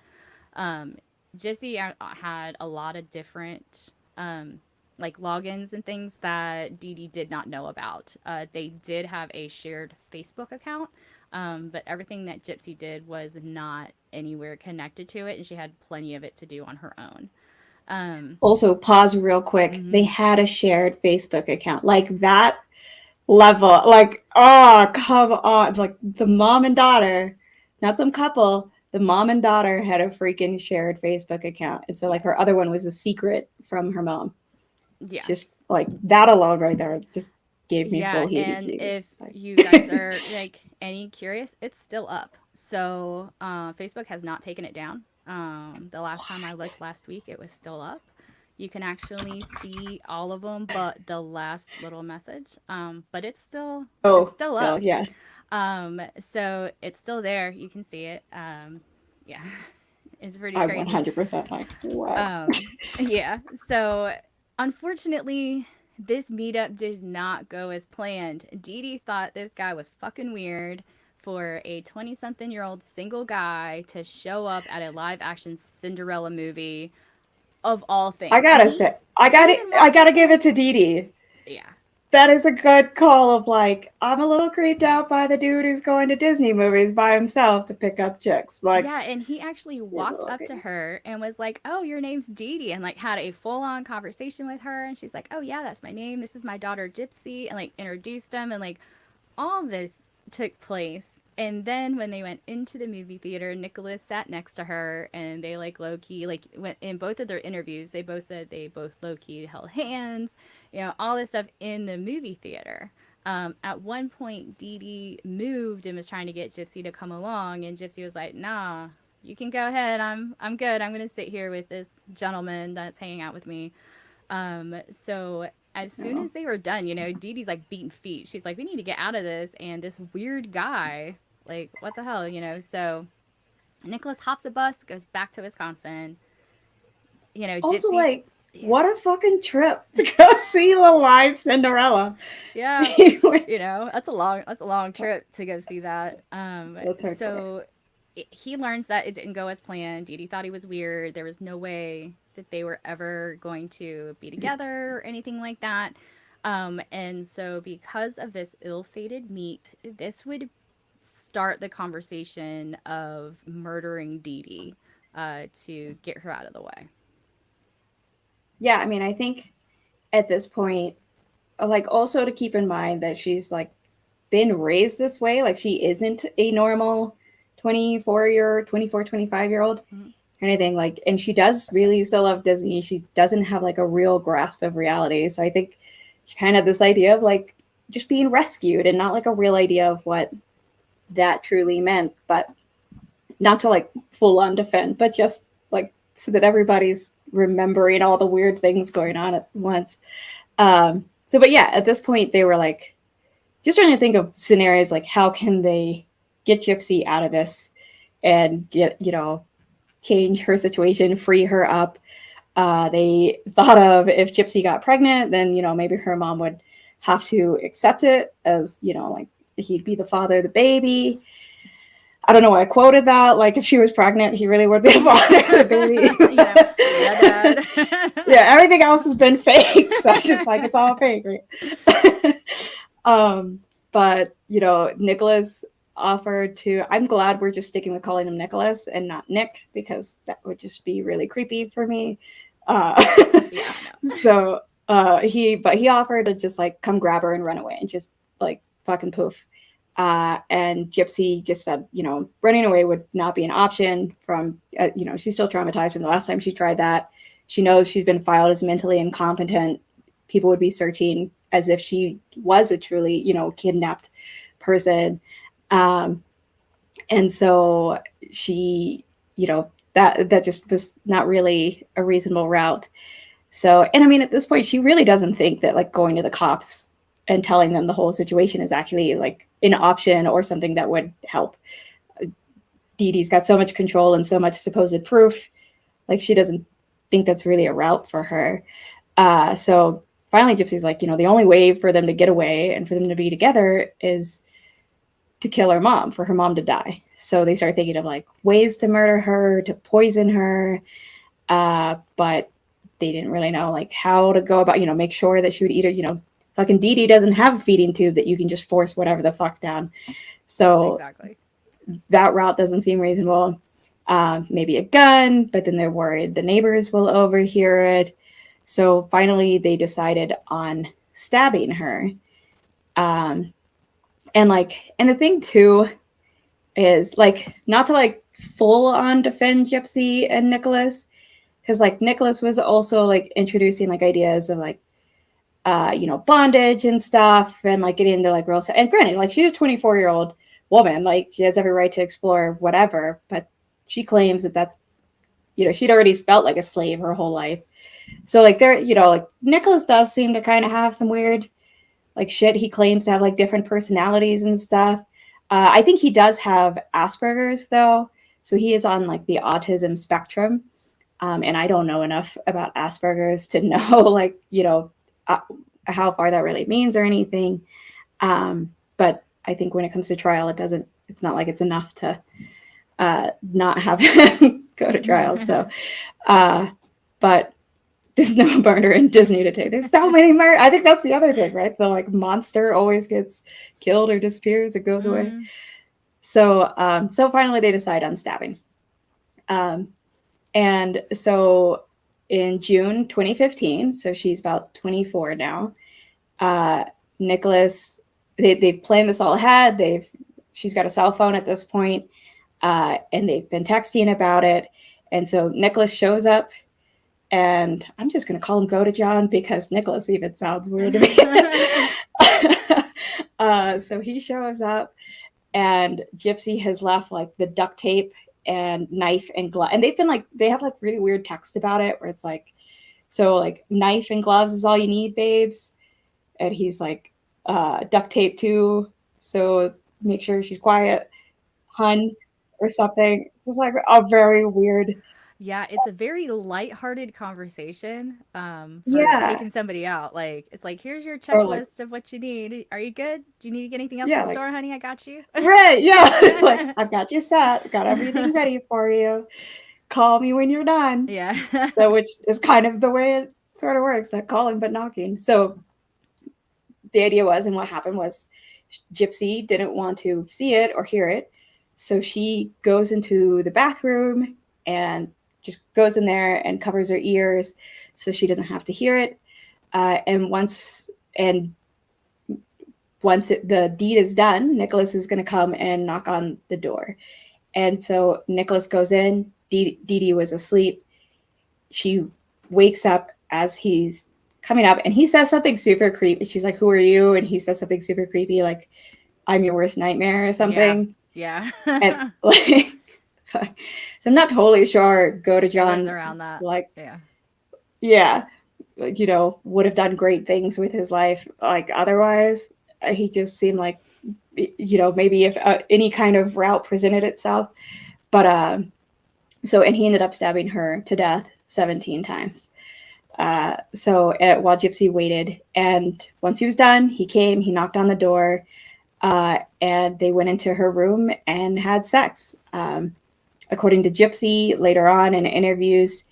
Gypsy had a lot of different like logins and things that Dee Dee did not know about. They did have a shared Facebook account, but everything that Gypsy did was not anywhere connected to it, and she had plenty of it to do on her own. Also, pause real quick. Mm-hmm. They had a shared Facebook account. Like that level. Like, oh, come on. Like the mom and daughter, not some couple. The mom and daughter had a freaking shared Facebook account. And so, like, Yes. her other one was a secret from her mom. Yes. Just like that alone right there just gave me Yeah, full heebie and jeebies. if Like, you guys are like any curious, it's still up. So Facebook has not taken it down. The last time I looked last week, it was still up. You can actually see all of them, but the last little message. But it's oh, still oh, up. yeah. So it's still there. You can see it. Yeah, it's pretty I'm crazy. 100% like, what? Yeah. So unfortunately, this meetup did not go as planned. Dee Dee thought this guy was fucking weird for a 20-something-year-old single guy to show up at a live action Cinderella movie of all I things. And gotta say, he even I walked gotta up give there. it to Dee Dee. Yeah. That is a good call of like, I'm a little creeped out by the dude who's going to Disney movies by himself to pick up chicks. Like, Yeah, and he actually walked up to her and was like, "Oh, your name's Dee Dee," and like had a full-on conversation with her. And she's like, "Oh yeah, that's my name. This is my daughter Gypsy," and like introduced them, and like all this took place And then when they went into the movie theater, Nicholas sat next to her, and they like low key, like in both of their interviews, they both said they both low key held hands, all this stuff in the movie theater. At one point, Dee Dee moved and was trying to get Gypsy to come along, and Gypsy was like, "Nah, you can go ahead. I'm good. I'm gonna sit here with this gentleman that's hanging out with me." So as soon Oh. as they were done, Dee Dee's like beating feet. She's like, "We need to get out of this." And this weird guy, like, what the hell? So Nicholas hops a bus, goes back to Wisconsin. Also, Gypsy. like, Yeah. what a fucking trip to go see the live Cinderella. Yeah. That's a long trip to go see that. That's hardcore. So he learns that it didn't go as planned. Dee Dee thought he was weird. There was no way that they were ever going to be together or anything like that. And so, because of this ill fated meet, this would start the conversation of murdering Dee Dee to get her out of the way. Yeah, I mean, I think at this point, like, also to keep in mind that she's like been raised this way, like she isn't a normal 24, 25 year old Mhm. anything, like, and she does really still love Disney. She doesn't have like a real grasp of reality, so I think she kind of this idea of like just being rescued and not like a real idea of what that truly meant, but not to like full on defend, but just like so that everybody's remembering all the weird things going on at once. So, but yeah, at this point, they were like just trying to think of scenarios like how can they get Gypsy out of this and get, change her situation, free her up. They thought of if Gypsy got pregnant, then, maybe her mom would have to accept it as, like he'd be the father of the baby. I don't know why I quoted that. Like, if she was pregnant, he really would be the father of the baby. Yeah, dad. Yeah, everything else has been fake. So I just like, it's all fake, right? But, Nicholas offered to, I'm glad we're just sticking with calling him Nicholas and not Nick, because that would just be really creepy for me. Yeah, no. So he offered to just like come grab her and run away and just like fucking poof. And Gypsy just said, running away would not be an option from, she's still traumatized from the last time she tried that. She knows she's been filed as mentally incompetent. People would be searching as if she was a truly, kidnapped person. And so she, that just was not really a reasonable route. So, and I mean, at this point, she really doesn't think that like going to the cops and telling them the whole situation is actually like an option or something that would help. Dee Dee's got so much control and so much supposed proof. Like, she doesn't think that's really a route for her. So finally, Gypsy's like, the only way for them to get away and for them to be together is to kill her mom, for her mom to die. So they start thinking of like ways to murder her, to poison her. But they didn't really know like how to go about, make sure that she would eat her, fucking Dee Dee doesn't have a feeding tube that you can just force whatever the fuck down. So Exactly. that route doesn't seem reasonable. Maybe a gun, but then they're worried the neighbors will overhear it. So finally, they decided on stabbing her. And the thing too is like not to like full on defend Gypsy and Nicholas, because like Nicholas was also like introducing like ideas of like bondage and stuff, and like getting into like real stuff. And granted, like she's a 24-year-old woman, like she has every right to explore whatever, but she claims that that's, she'd already felt like a slave her whole life. So like there, like Nicholas does seem to kind of have some weird like shit. He claims to have like different personalities and stuff. I think he does have Asperger's though, so he is on like the autism spectrum. And I don't know enough about Asperger's to know like uh, how far that really means or anything. But I think when it comes to trial, it's not like it's enough to not have him go to trial. So, but there's no murder in Disney today. There's so many murder. I think that's the other thing, right? The like monster always gets killed or disappears or goes away. Mm-hmm. So finally they decide on stabbing. And so in June 2015, so she's about 24 now, Nicholas, they've planned this all ahead. she's got a cell phone at this point, and they've been texting about it. And so Nicholas shows up, and I'm just going to call him Go to John because Nicholas even sounds weird to me. So he shows up, and Gypsy has left like the duct tape and knife and glove, and they have like really weird text about it where it's like, so like knife and gloves is all you need, babes, and he's like, duct tape too, so make sure she's quiet, hun, or something. So it's like a very weird, Yeah, it's a very lighthearted conversation for yeah, taking somebody out. Like, it's like, here's your or like, checklist of what you need. Are you good? Do you need to get anything else from yeah, the like, store, honey? I got you. right, yeah, like I've got you set, got everything ready for you. Call me when you're done. Yeah. So, which is kind of the way it sort of works, not calling but knocking. So the idea was, and what happened was, Gypsy didn't want to see it or hear it, so she goes into the bathroom and just goes in there and covers her ears so she doesn't have to hear it. And the deed is done, Nicholas is going to come and knock on the door. And so Nicholas goes in. Dee Dee was asleep. She wakes up as he's coming up, and he says something super creepy. She's like, "Who are you?" And he says something super creepy, like, "I'm your worst nightmare" or Yeah. something. Yeah. And like, so I'm not totally sure. Go to It was John, around that. like, Yeah. yeah, would have done great things with his life. Like otherwise, he just seemed like, maybe if any kind of route presented itself. But so, and he ended up stabbing her to death 17 times. While Gypsy waited, and once he was done, he came, he knocked on the door, and they went into her room and had sex. According to Gypsy, later on in interviews,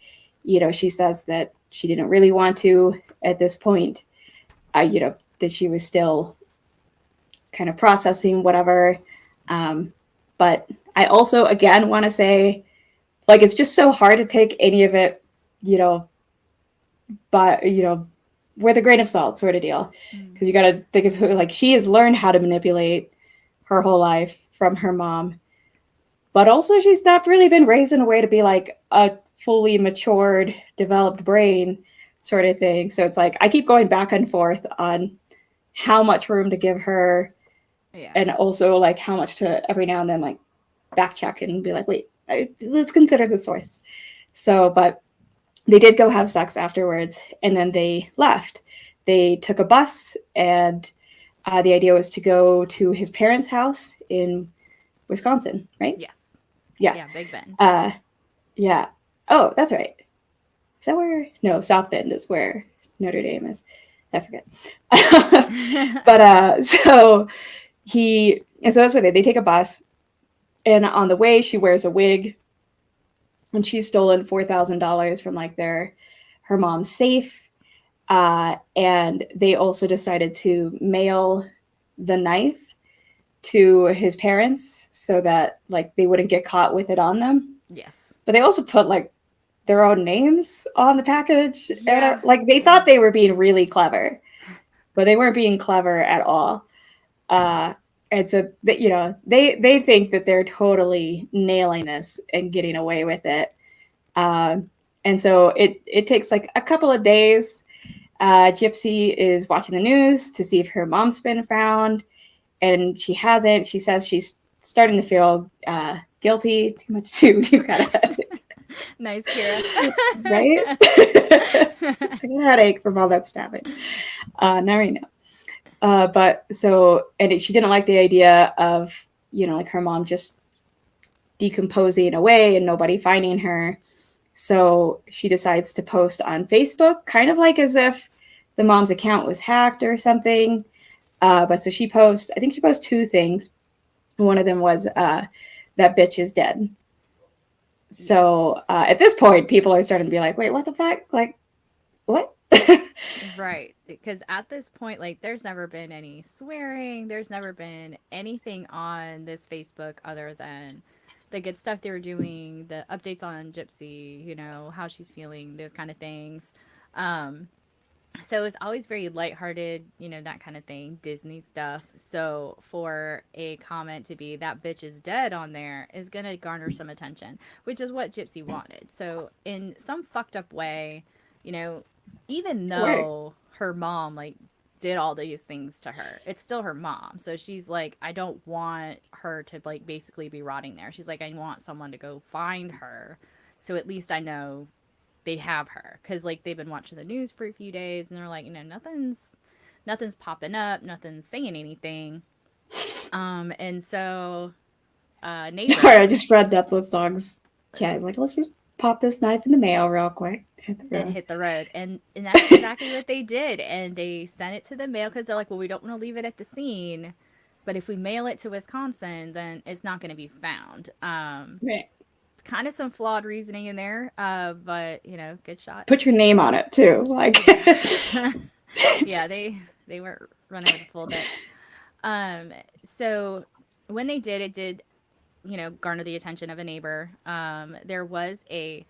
she says that she didn't really want to at this point, that she was still kind of processing whatever. But I also, again, want to say, like, it's just so hard to take any of it, you know, but with a grain of salt sort of deal, Mm. because you got to think of who, like, she has learned how to manipulate her whole life from her mom, but also she's not really been raised in a way to be like a fully matured developed brain sort of thing. So it's like I keep going back and forth on how much room to give her, Yeah. and also like how much to every now and then like back check and be like, wait, let's consider the source. So but they did go have sex afterwards, and then they left. They took a bus, and the idea was to go to his parents' house in Wisconsin, right? Yes. Yeah. Yeah. Big Bend. Yeah. Oh, that's right. Is that where? No, South Bend is where Notre Dame is. I forget. But so that's what they take a bus, and on the way she wears a wig, and she's stolen $4,000 from like her mom's safe. And they also decided to mail the knife to his parents so that like they wouldn't get caught with it on them. Yes. But they also put like their own names on the package, and Yeah. like they Yeah. thought they were being really clever, but they weren't being clever at all. Uh, and so that they think that they're totally nailing this and getting away with it. And so it takes like a couple of days. Gypsy is watching the news to see if her mom's been found, and she hasn't. She says she's starting to feel guilty. Too much too. You gotta Nice, Kira. right. I got a headache from all that stabbing. Now I know. But so, and she didn't like the idea of like her mom just decomposing away and nobody finding her. So she decides to post on Facebook, kind of like as if the mom's account was hacked or something. But so she posts, I think she posts two things. One of them was that bitch is dead. So Yes. at this point, people are starting to be like, wait, what the fuck? Like, what? Right. Because at this point, like, there's never been any swearing. There's never been anything on this Facebook other than the good stuff they were doing, the updates on Gypsy, how she's feeling, those kind of things. Um, So it's always very lighthearted, that kind of thing, Disney stuff. So for a comment to be that bitch is dead on there is going to garner some attention, which is what Gypsy wanted. So in some fucked up way, you know, even Works. though her mom like did all these things to her, it's still her mom. So she's like, I don't want her to like basically be rotting there. She's like, I want someone to go find her. So at least I know they have her, because like they've been watching the news for a few days and they're like, nothing's popping up, nothing's saying anything. And so Sorry, neighbor I just read Deathless Dogs. Yeah, he's like, let's just pop this knife in the mail real quick. Hit the and road. hit the road, and that's exactly what they did, and they sent it to the mail because they're like, well, we don't want to leave it at the scene, but if we mail it to Wisconsin, then it's not going to be found. Right. Kind of some flawed reasoning in there, but good shot. Put your name on it too. Like, Yeah, they were running with a full deck. So when they did, it did, garner the attention of a neighbor. There was a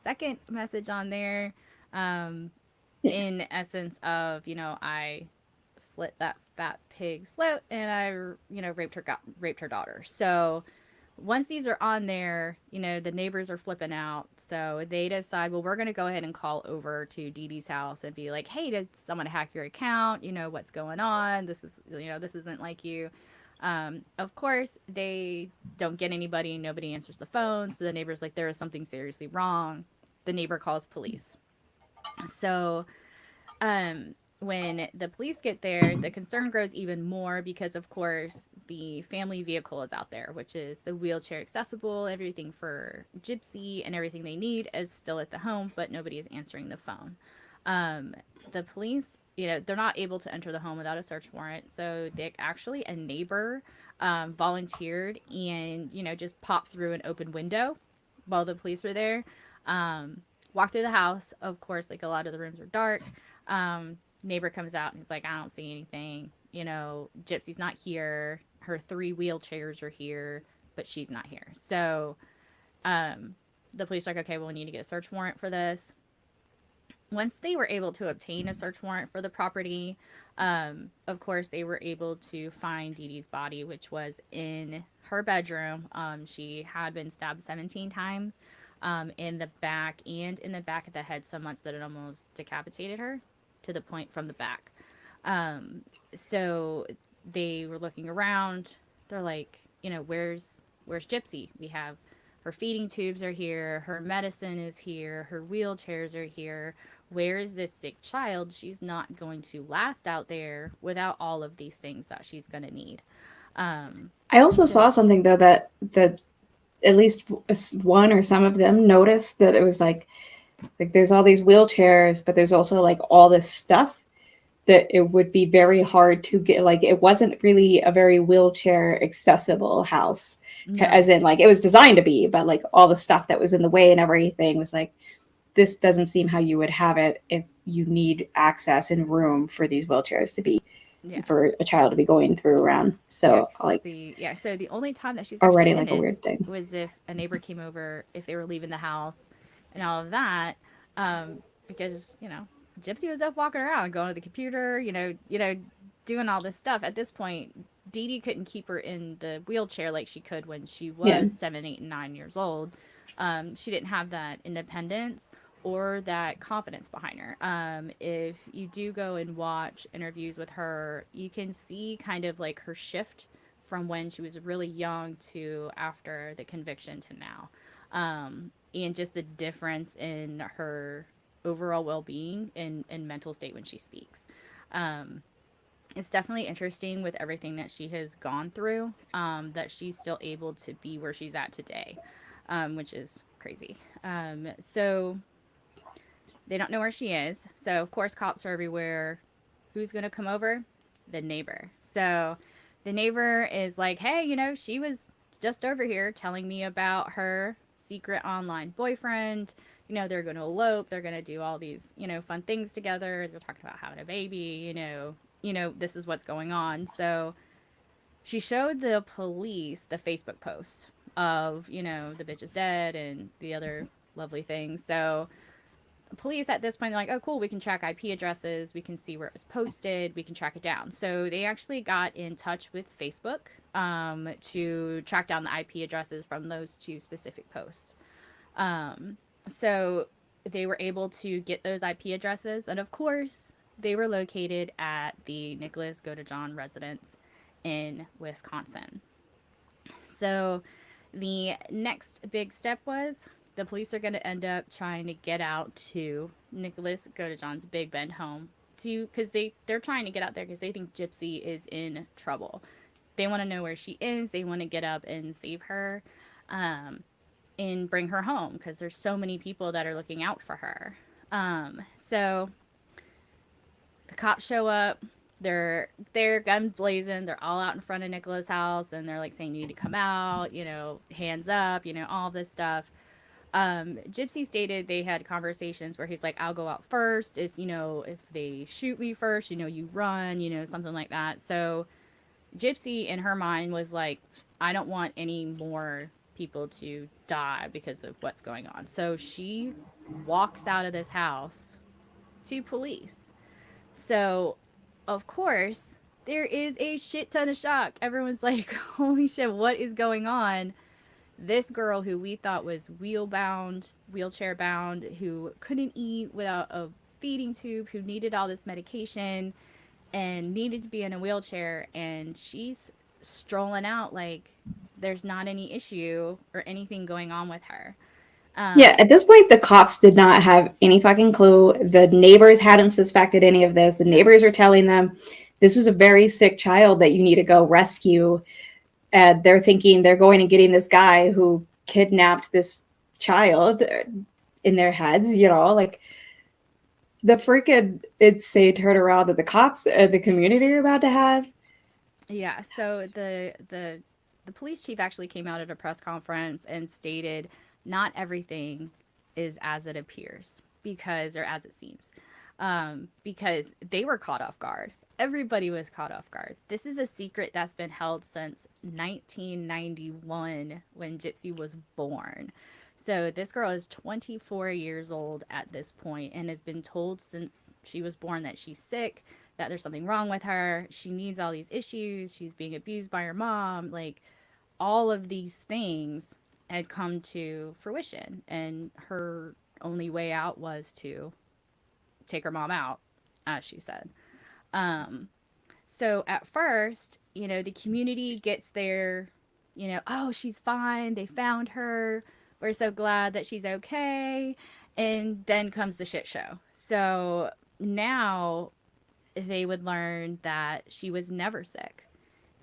second message on there, yeah. in essence of, I slit that fat pig's throat and I, raped her daughter. So once these are on there, the neighbors are flipping out. So they decide, well, we're going to go ahead and call over to Dee Dee's house and be like, hey, did someone hack your account? What's going on? This isn't like you. Of course, they don't get anybody. Nobody answers the phone. So the neighbor's like, there is something seriously wrong. The neighbor calls police. So when the police get there, the concern grows even more because, of course, the family vehicle is out there, which is the wheelchair accessible. Everything for Gypsy and everything they need is still at the home, but nobody is answering the phone. The police, they're not able to enter the home without a search warrant. So they actually, a neighbor volunteered and, just popped through an open window while the police were there. Walked through the house. Of course, like a lot of the rooms were dark. Neighbor comes out and he's like, I don't see anything. Gypsy's not here. Her 3 wheelchairs are here, but she's not here. So the police are like, okay, well, we need to get a search warrant for this. Once they were able to obtain a search warrant for the property, of course, they were able to find Dee Dee's body, which was in her bedroom. She had been stabbed 17 times in the back and in the back of the head so much that it almost decapitated her to the point from the back. So they were looking around. They're like, where's Gypsy? We have her feeding tubes are here, her medicine is here, her wheelchairs are here. Where is this sick child? She's not going to last out there without all of these things that she's going to need. I also So saw something though that at least one or some of them noticed that it was like there's all these wheelchairs, but there's also like all this stuff that it would be very hard to get. Like it wasn't really a very wheelchair accessible house, no, as in like it was designed to be, but like all the stuff that was in the way and everything was like, this doesn't seem how you would have it if you need access and room for these wheelchairs to be yeah. for a child to be going through around. Yes. So like So the only time that she's actually already in like a it weird thing. was if a neighbor came over, if they were leaving the house, and all of that. Because Gypsy was up walking around, going to the computer, doing all this stuff. At this point, Dee Dee couldn't keep her in the wheelchair like she could when she Yeah. was 7, 8, and 9 years old. She didn't have that independence or that confidence behind her. If you do go and watch interviews with her, you can see kind of like her shift from when she was really young to after the conviction to now. And just the difference in her overall well-being and mental state when she speaks. It's definitely interesting with everything that she has gone through, that she's still able to be where she's at today, which is crazy. So they don't know where she is. So, of course, cops are everywhere. Who's going to come over? The neighbor. So the neighbor is like, hey, she was just over here telling me about her secret online boyfriend. They're going to elope. They're going to do all these, fun things together. They're talking about having a baby, this is what's going on. So she showed the police the Facebook post of, the bitch is dead and the other lovely things. So police at this point, they're like, oh, cool, we can track IP addresses, we can see where it was posted, we can track it down. So they actually got in touch with Facebook to track down the IP addresses from those two specific posts. So they were able to get those IP addresses, and of course, they were located at the Nicholas Godejohn residence in Wisconsin. So the next big step was the police are going to end up trying to get out to Nicholas Godejohn's Big Bend home to because they're trying to get out there because they think Gypsy is in trouble. They want to know where she is. They want to get up and save her, and bring her home because there's so many people that are looking out for her. So the cops show up. They're guns blazing. They're all out in front of Nicola's house, and they're like saying, "You need to come out," hands up, all this stuff. Gypsy stated they had conversations where he's like, "I'll go out first. If they shoot me first, you run, something like that." So Gypsy in her mind was like, "I don't want any more people to die because of what's going on." So she walks out of this house to police. So, of course, there is a shit ton of shock. Everyone's like, holy shit, what is going on? This girl who we thought was wheelchair bound, who couldn't eat without a feeding tube, who needed all this medication and needed to be in a wheelchair, and she's strolling out like there's not any issue or anything going on with her. Yeah, at this point, the cops did not have any fucking clue. The neighbors hadn't suspected any of this. The neighbors are telling them this is a very sick child that you need to go rescue. And they're thinking they're going and getting this guy who kidnapped this child in their heads, like the freaking insane turnaround that the cops and the community are about to have. Yeah, so the police chief actually came out at a press conference and stated not everything is as it appears or as it seems, because they were caught off guard. Everybody was caught off guard. This is a secret that's been held since 1991 when Gypsy was born. So this girl is 24 years old at this point and has been told since she was born that she's sick, that there's something wrong with her. She needs all these issues. She's being abused by her mom. Like, all of these things had come to fruition, and her only way out was to take her mom out, as she said. So at first, the community gets their, oh, she's fine. They found her. We're so glad that she's okay. And then comes the shit show. So now they would learn that she was never sick,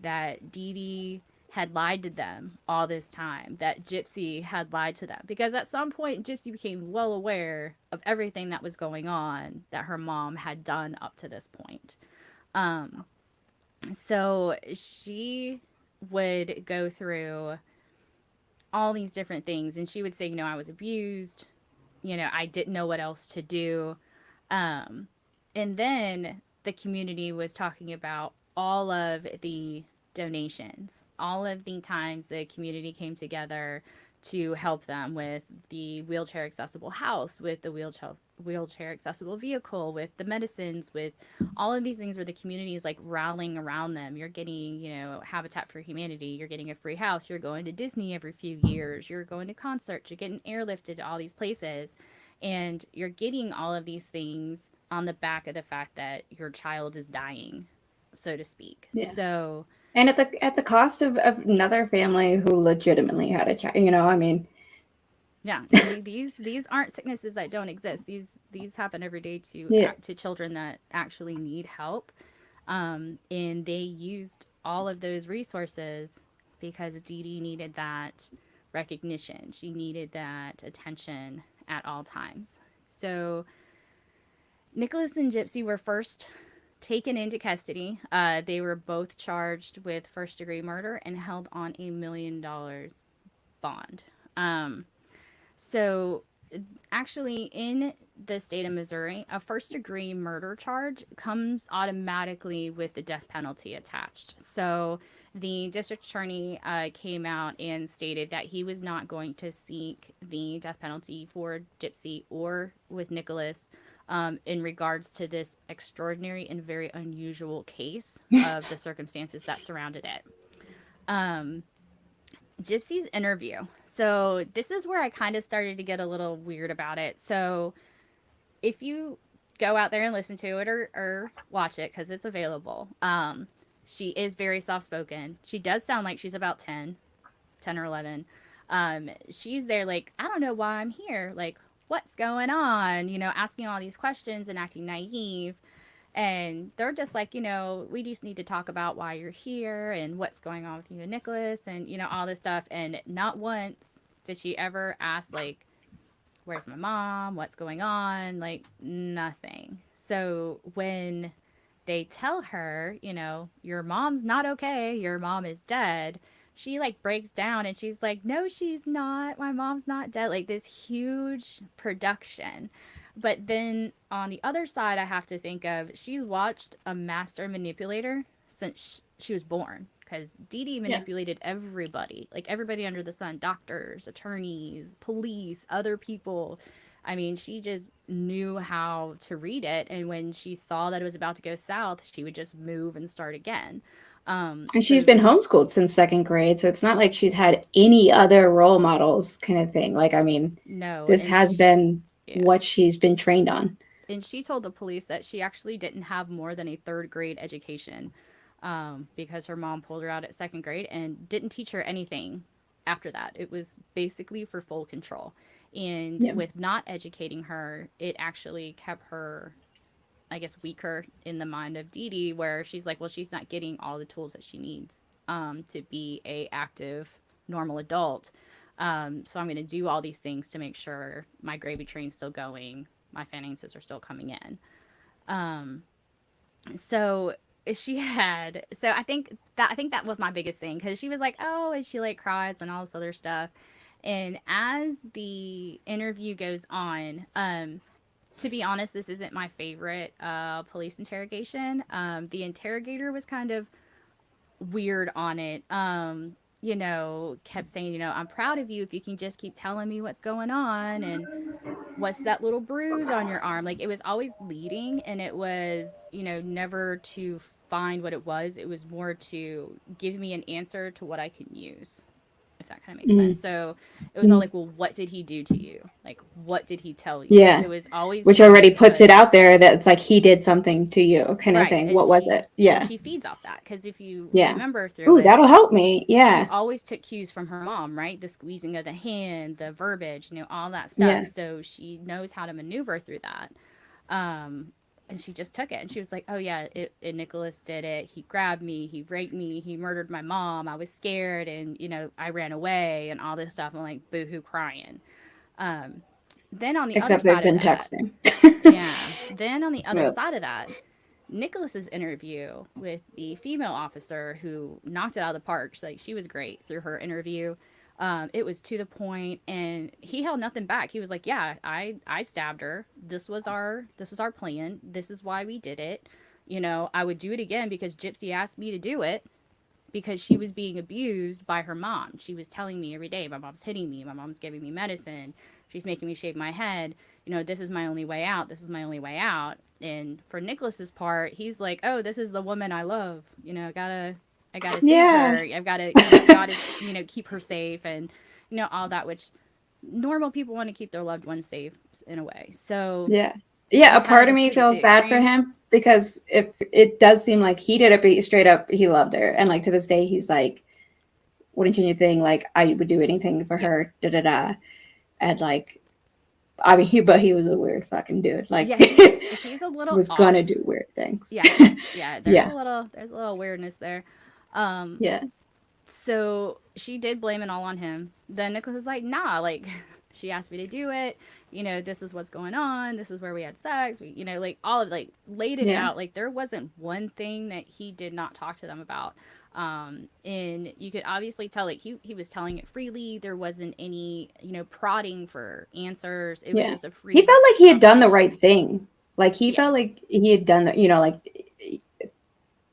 that Dee Dee had lied to them all this time, that Gypsy had lied to them. Because at some point, Gypsy became well aware of everything that was going on that her mom had done up to this point. So she would go through all these different things, and she would say, I was abused, I didn't know what else to do. And then the community was talking about all of the donations, all of the times the community came together to help them with the wheelchair accessible house, with the wheelchair accessible vehicle, with the medicines, with all of these things where the community is like rallying around them. You're getting, Habitat for Humanity, you're getting a free house, you're going to Disney every few years, you're going to concerts, you're getting airlifted to all these places, and you're getting all of these things on the back of the fact that your child is dying, so to speak. Yeah. So, and at the cost of another family who legitimately had a child, yeah, these aren't sicknesses that don't exist. These happen every day to children that actually need help, and they used all of those resources because Dee Dee needed that recognition. She needed that attention at all times. So Nicholas and Gypsy were first taken into custody. They were both charged with first-degree murder and held on $1 million bond. So actually, in the state of Missouri, a first-degree murder charge comes automatically with the death penalty attached. So The district attorney came out and stated that he was not going to seek the death penalty for Gypsy or with Nicholas in regards to this extraordinary and very unusual case of the circumstances that surrounded it. Um, Gypsy's interview. So, this is where I kind of started to get a little weird about it. So, if you go out there and listen to it or watch it because it's available, she is very soft spoken. She does sound like she's about 10 or 11. She's there like, I don't know why I'm here. Like, what's going on? Asking all these questions and acting naive. And they're just like, we just need to talk about why you're here and what's going on with you and Nicholas and, all this stuff. And not once did she ever ask, like, where's my mom? What's going on? Like, nothing. So when they tell her, your mom's not okay, your mom is dead, she like breaks down and she's like, no, she's not. My mom's not dead. Like, this huge production. But then on the other side, I have to think of she's watched a master manipulator since she was born. Because Dee Dee Yeah. manipulated everybody, like everybody under the sun, doctors, attorneys, police, other people. I mean, she just knew how to read it. And when she saw that it was about to go south, she would just move and start again. And she's So, been homeschooled since second grade, so it's not like she's had any other role models kind of thing. Like, I mean, no. this has been Yeah. what she's been trained on. And she told the police that she actually didn't have more than a third grade education because her mom pulled her out at second grade and didn't teach her anything after that. It was basically for full control. And Yeah. with not educating her, it actually kept her, I guess, weaker in the mind of Dee Dee, where she's like, well, she's not getting all the tools that she needs to be a active, normal adult. So I'm going to do all these things to make sure my gravy train's still going, my finances are still coming in. Um, so I think that was my biggest thing because she was like, oh, and she like cries and all this other stuff. And as the interview goes on, to be honest, this isn't my favorite police interrogation. The interrogator was kind of weird on it. Kept saying, I'm proud of you if you can just keep telling me what's going on and what's that little bruise on your arm. Like, it was always leading, and it was, never to find what it was. It was more to give me an answer to what I can use, if that kind of makes Mm-hmm. sense. So it was all like, well, what did he do to you? Like, what did he tell you? Yeah. It was always Which trying to already puts it put out there that it's like he did something to you, kind of right. thing. And What was she it? and Yeah. she feeds off that because if you Yeah. remember through Ooh, it, that'll help me. she Yeah. always took cues from her mom, right? The squeezing of the hand, the verbiage, all that stuff. Yeah. So she knows how to maneuver through that. Um, and she just took it. And she was like, oh, yeah, Nicholas did it. He grabbed me. He raped me. He murdered my mom. I was scared. And, I ran away and all this stuff. I'm like, boohoo, crying. Um, then on the other Except they've side of been that, texting. yeah. Then on the other Oops. side of that, Nicholas's interview with the female officer who knocked it out of the park. She was great through her interview. It was to the point, and he held nothing back. He was like, "Yeah, I stabbed her. This was our plan. This is why we did it. I would do it again because Gypsy asked me to do it because she was being abused by her mom. She was telling me every day, my mom's hitting me, my mom's giving me medicine, she's making me shave my head. This is my only way out. This is my only way out." And for Nicholas's part, he's like, "Oh, this is the woman I love. I gotta save Yeah. her. I've gotta keep her safe and all that." Which normal people want to keep their loved ones safe in a way. So Yeah. Yeah. he A kind part of of just me took it to feels the bad for extreme. him because if it does seem like he did it, but straight up, he loved her. And like to this day, he's like, wouldn't change anything. Like, I would do anything for Yeah. her. Da da da. And like, I mean, but he was a weird fucking dude. Like, Yeah, he's a little was off. gonna do weird things. Yeah, yeah, there's a Yeah. little weirdness there. Um Yeah. so she did blame it all on him. Then Nicholas is like, nah, like she asked me to do it. This is what's going on. This is where we had sex. We, like all of like laid it Yeah. out. Like there wasn't one thing that he did not talk to them about. And you could obviously tell like he was telling it freely. There wasn't any, prodding for answers. It was Yeah. just a He free felt like he had done the conversation. right thing. Like he Yeah. felt like he had done the, like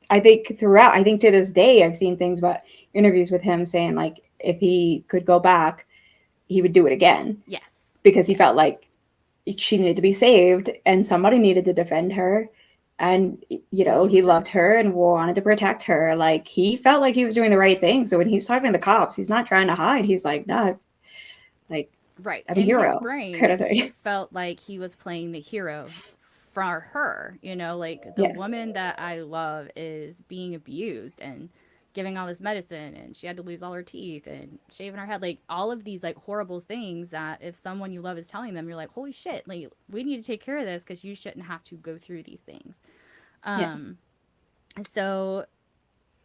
I think throughout, I think to this day, I've seen things about interviews with him saying like if he could go back, he would do it again Yes. because he Yeah. felt like she needed to be saved and somebody needed to defend her. And, And he he was it. loved her and wanted to protect her. Like, he felt like he was doing the right thing. So when he's talking to the cops, he's not trying to hide. He's like, no, like, Right. I'm a In his hero, kind brain, of thing. he felt like he was playing the hero for her. Like the Yeah. woman that I love is being abused and giving all this medicine, and she had to lose all her teeth and shaving her head. Like all of these like horrible things that if someone you love is telling them, you're like, holy shit, like we need to take care of this because you shouldn't have to go through these things. Yeah. Um, so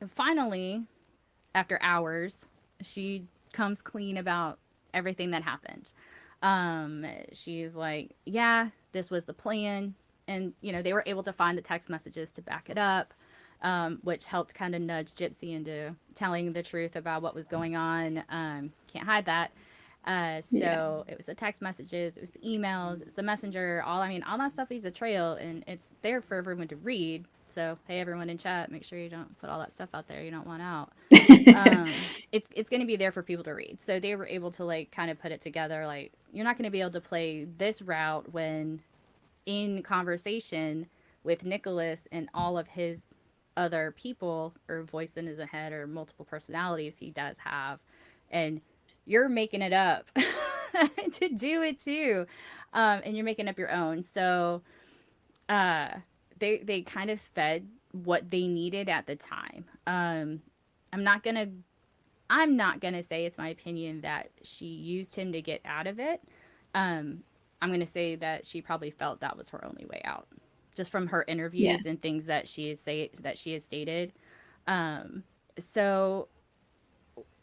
finally, after hours, she comes clean about everything that happened. She's like, yeah, this was the plan. And, they were able to find the text messages to back it up, which helped kind of nudge Gypsy into telling the truth about what was going on. Can't hide that. Yeah. So it was the text messages, it was the emails, it's the messenger, all that stuff leaves a trail and it's there for everyone to read. So hey, everyone in chat, make sure you don't put all that stuff out there you don't want out. It's going to be there for people to read. So they were able to like kind of put it together. Like you're not going to be able to play this route when in conversation with Nicholas and all of his other people or voice in his head or multiple personalities he does have, and you're making it up to do it too, and you're making up your own. So uh, they kind of fed what they needed at the time. I'm not gonna I'm not gonna say it's my opinion that she used him to get out of it. Um, I'm gonna say that she probably felt that was her only way out, just from her Yeah. interviews and things that she has stated. Um, so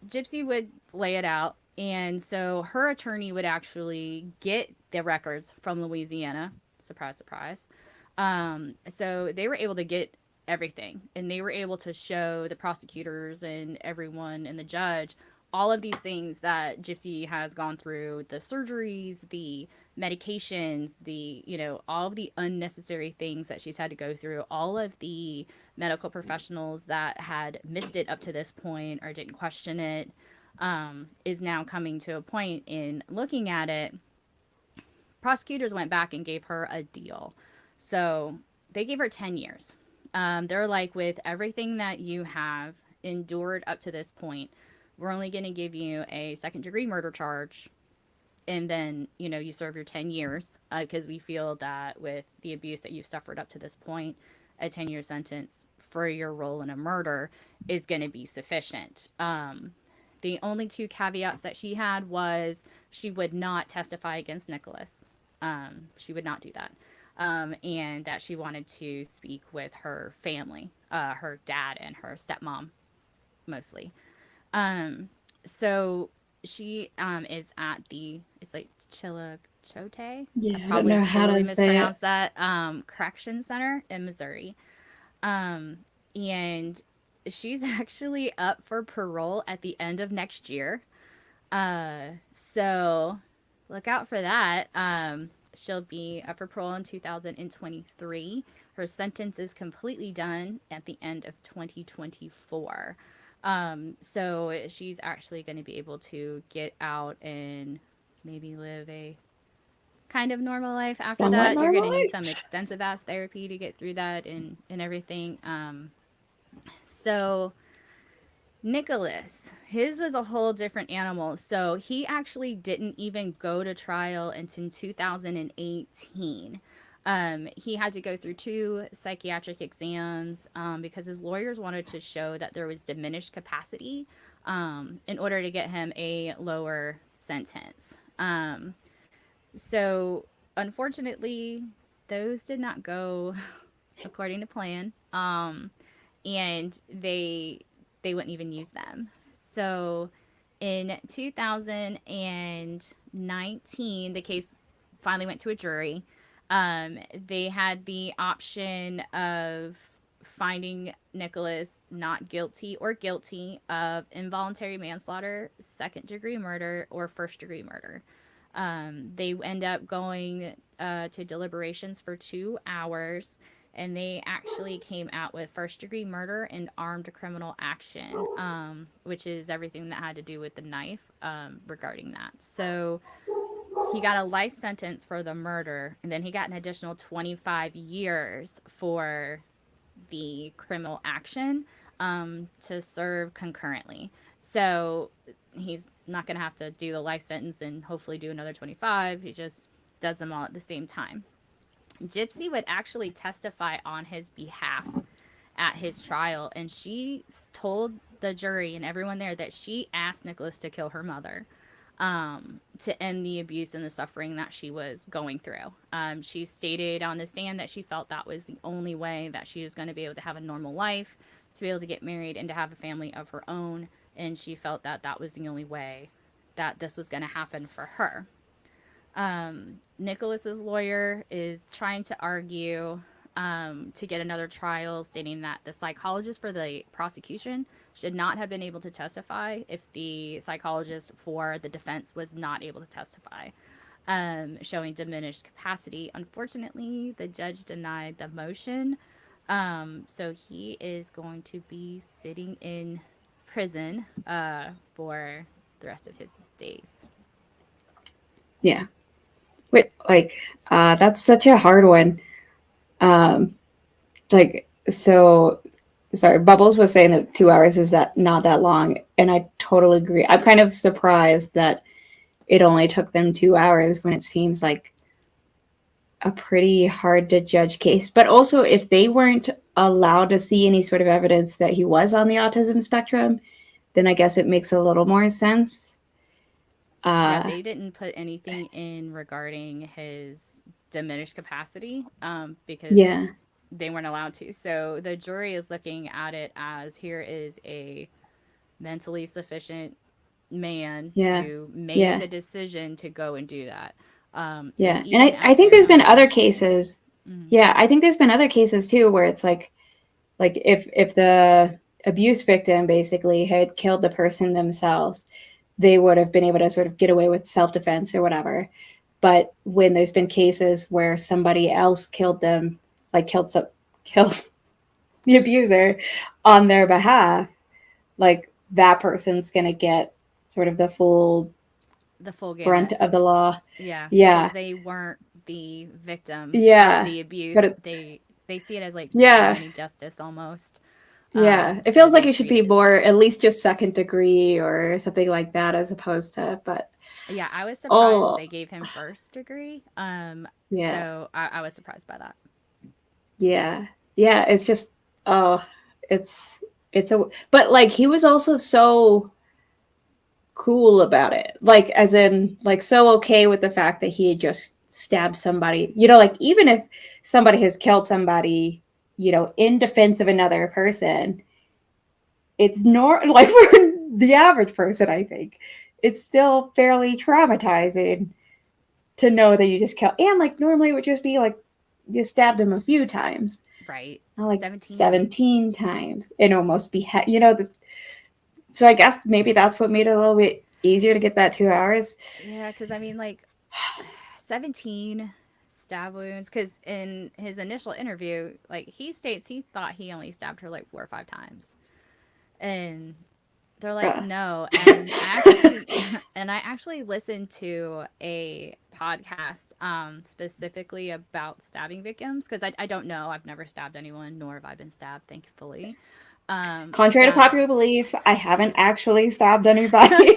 Gypsy would lay it out, and so her attorney would actually get the records from Louisiana. Surprise, surprise. So they were able to get everything, and they were able to show the prosecutors and everyone and the judge all of these things that Gypsy has gone through, the surgeries, the medications, all of the unnecessary things that she's had to go through, all of the medical professionals that had missed it up to this point or didn't question it, is now coming to a point in looking at it. Prosecutors went back and gave her a deal. So they gave her 10 years. They're like, with everything that you have endured up to this point, we're only going to give you a second degree murder charge. And then, you serve your 10 years because we feel that with the abuse that you've suffered up to this point, a 10-year sentence for your role in a murder is going to be sufficient. The only two caveats that she had was she would not testify against Nicholas. She would not do that. And that she wanted to speak with her family, her dad and her stepmom mostly. So she is at it's like Chillicote. I Yeah. I don't probably know how totally to say it. mispronounced that. Correction Center in Missouri. And she's actually up for parole at the end of next year. So look out for that. She'll be up for parole in 2023. Her sentence is completely done at the end of 2024. So she's actually going to be able to get out and maybe live a kind of normal life after Somewhat that. You're going to normal need some life. extensive ass therapy to get through that and everything. So Nicholas, his was a whole different animal. So he actually didn't even go to trial until 2018. He had to go through two psychiatric exams because his lawyers wanted to show that there was diminished capacity in order to get him a lower sentence. So unfortunately, those did not go according to plan. And they wouldn't even use them. So in 2019, the case finally went to a jury. They had the option of finding Nicholas not guilty or guilty of involuntary manslaughter, second degree murder, or first degree murder. They end up going to deliberations for 2 hours. and they actually came out with first degree murder and armed criminal action, which is everything that had to do with the knife, regarding that. So he got a life sentence for the murder, and then he got an additional 25 years for the criminal action, to serve concurrently. So he's not going to have to do the life sentence and hopefully do another 25. He just does them all at the same time. Gypsy would actually testify on his behalf at his trial, and she told the jury and everyone there that she asked Nicholas to kill her mother, to end the abuse and the suffering that she was going through. She stated on the stand that she felt that was the only way that she was going to be able to have a normal life, to be able to get married and to have a family of her own, and she felt that that was the only way that this was going to happen for her. Nicholas's lawyer is trying to argue, to get another trial, stating that the psychologist for the prosecution should not have been able to testify if the psychologist for the defense was not able to testify, showing diminished capacity. Unfortunately, the judge denied the motion. So he is going to be sitting in prison, for the rest of his days. Yeah. Wait, like, that's such a hard one. Um, like, so sorry, Bubbles was saying that 2 hours is that not that long, and I totally agree. I'm kind of surprised that it only took them 2 hours when it seems like a pretty hard to judge case. But also, if they weren't allowed to see any sort of evidence that he was on the autism spectrum, then I guess it makes a little more sense. Yeah, Uh, they didn't put anything in regarding his diminished capacity, because yeah, they weren't allowed to. So the jury is looking at it as, here is a mentally sufficient man yeah, who made yeah, the decision to go and do that. And yeah. And even I think after there's been other unfortunately, cases. mm, Yeah, I think there's been other cases too where it's like if the abuse victim basically had killed the person themselves, they would have been able to sort of get away with self-defense or whatever. But when there's been cases where somebody else killed them, like killed the abuser on their behalf, like that person's gonna get sort of the full the full brunt gamut. of the law. Yeah, because Yeah, they weren't the victim of yeah, the abuse. but They see it as like yeah, vigilante justice almost. yeah. It So feels like they it should treat be it as more, that. at least just second degree or something like that, as opposed to. But Yeah, I was surprised oh, they gave him first degree. yeah, So I was surprised by that. yeah, yeah. It's just oh, it's it's a. But like he was also so cool about it. Like, as in, like, so okay with the fact that he had just stabbed somebody. Like, even if somebody has killed somebody, in defense of another person, it's like for the average person, I think, it's still fairly traumatizing to know that you just killed. And like, normally it would just be like you stabbed him a few times, Right. not like 17. 17 times and almost this. So I guess maybe that's what made it a little bit easier to get that 2 hours. Yeah, because I mean, like, 17 stab wounds. Because in his initial interview, like, he states he thought he only stabbed her like 4 or 5 times. And they're like, Bruh. no. And I actually, and I actually listened to a podcast, specifically about stabbing victims, because I don't know. I've never stabbed anyone, nor have I been stabbed, thankfully. Contrary to That popular belief, I haven't actually stabbed anybody.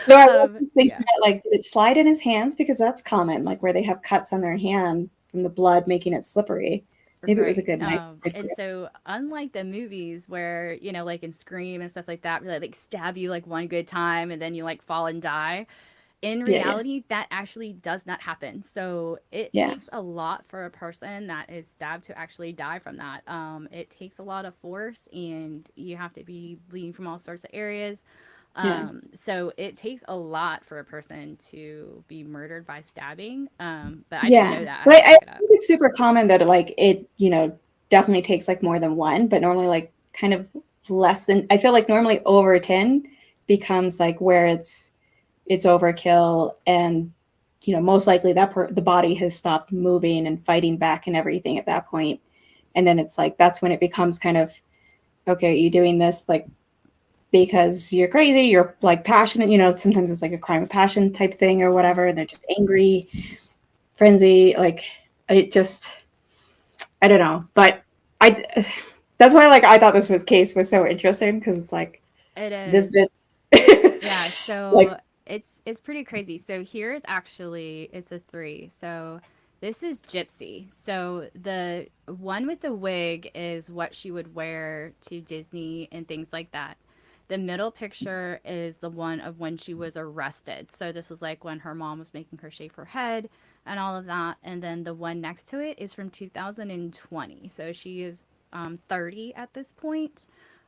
So I was thinking yeah, that, like, did it slide in his hands? Because that's common, like where they have cuts on their hand from the blood making it slippery. Maybe it was a right. good knife, good And grip. so unlike the movies where, like in Scream and stuff like that, where they like stab you like one good time and then you like fall and die, in Yeah, yeah, reality, that actually does not happen. So it yeah, takes a lot for a person that is stabbed to actually die from that. It takes a lot of force, and you have to be bleeding from all sorts of areas. yeah, So it takes a lot for a person to be murdered by stabbing. But I didn't yeah. know that. I But had to I look it up. think it's super common that like it definitely takes like more than one, but normally like kind of less than. I feel like normally over 10 becomes like where it's overkill, and most likely the body has stopped moving and fighting back and everything at that point. And then it's like that's when it becomes kind of, okay, you doing this like because you're crazy, you're like passionate, sometimes it's like a crime of passion type thing or whatever, and they're just angry, frenzy, like it just, I don't know. But I that's why like I thought this case was so interesting because it's like It this is. bitch Yeah, like so it's pretty crazy. So here's actually it's a three. So this is Gypsy. So the one with the wig is what she would wear to Disney and things like that. The middle picture is the one of when she was arrested. So this was like when her mom was making her shave her head and all of that. And then the one next to it is from 2020. So she is 30 at this point.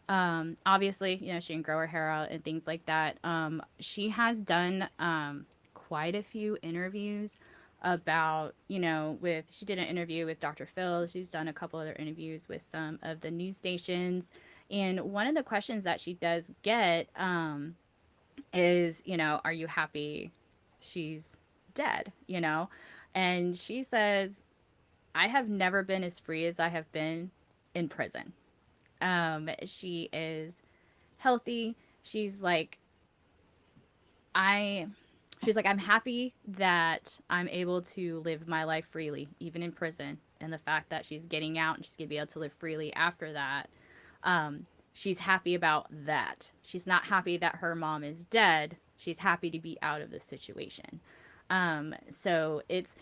Obviously, she can grow her hair out and things like that. She has done quite a few interviews about, she did an interview with Dr. Phil. She's done a couple other interviews with some of the news stations. And one of the questions that she does get is, are you happy she's dead? And she says, I have never been as free as I have been in prison. She is healthy. I she's like, I'm happy that I'm able to live my life freely, even in prison. And the fact that she's getting out and she's gonna be able to live freely after that. She's happy about that. She's not happy that her mom is dead. She's happy to be out of the situation. So it's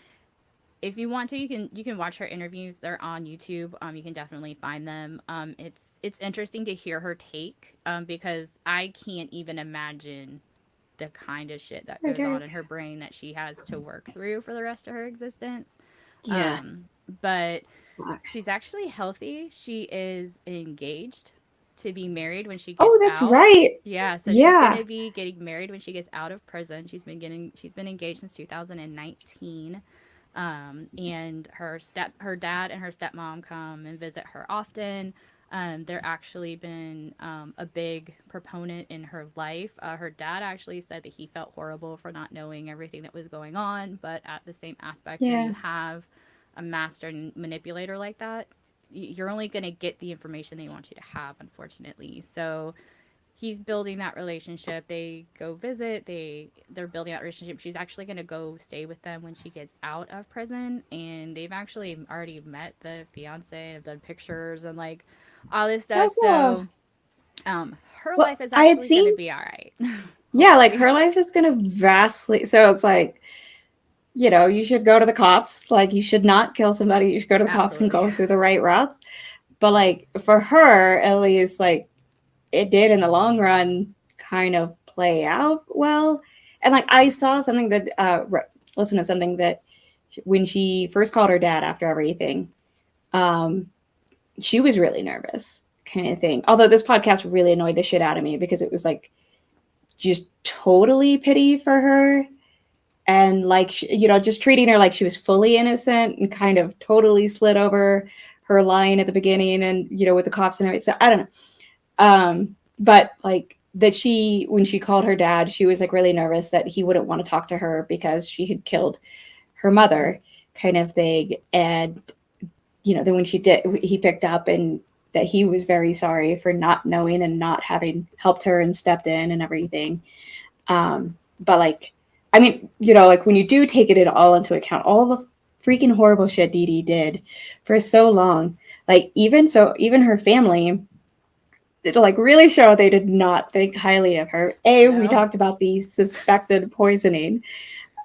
if you want to, you can watch her interviews. They're on YouTube. You can definitely find them. It's interesting to hear her take because I can't even imagine the kind of shit that goes on in her brain that she has to work through for the rest of her existence. yeah. But she's actually healthy. She is engaged to be married when she gets Oh, that's out. right. Yeah, so she's Yeah. gonna be getting married when she gets out of prison. She's been engaged since 2019. And her dad and her stepmom come and visit her often. They're actually been a big proponent in her life. Her dad actually said that he felt horrible for not knowing everything that was going on, but at the same aspect, when Yeah. you have a master manipulator like that, you're only going to get the information they want you to have, unfortunately. So he's building that relationship. They go visit. They're building that relationship. She's actually going to go stay with them when she gets out of prison, and they've actually already met the fiance and have done pictures and like all this stuff. Oh, cool. So her Well, life is I had actually going to seen, be all right. yeah, like Hopefully. her life is gonna vastly. So it's like, you should go to the cops. Like, you should not kill somebody. You should go to the cops and Absolutely. go through the right routes. But like for her, at least, like it did in the long run kind of play out well. And like I saw something that, listen to something that when she first called her dad after everything, um, she was really nervous, kind of thing. Although this podcast really annoyed the shit out of me because it was like just totally pity for her and like just treating her like she was fully innocent and kind of totally slid over her line at the beginning and with the cops and everything. So I don't know. But like that when she called her dad, she was like really nervous that he wouldn't want to talk to her because she had killed her mother, kind of thing. And then when she did, he picked up and that he was very sorry for not knowing and not having helped her and stepped in and everything. But like, I mean, like when you do take it all into account, all the freaking horrible shit Dee Dee did for so long, like even her family, it like really show they did not think highly of her. We No. talked about the suspected poisoning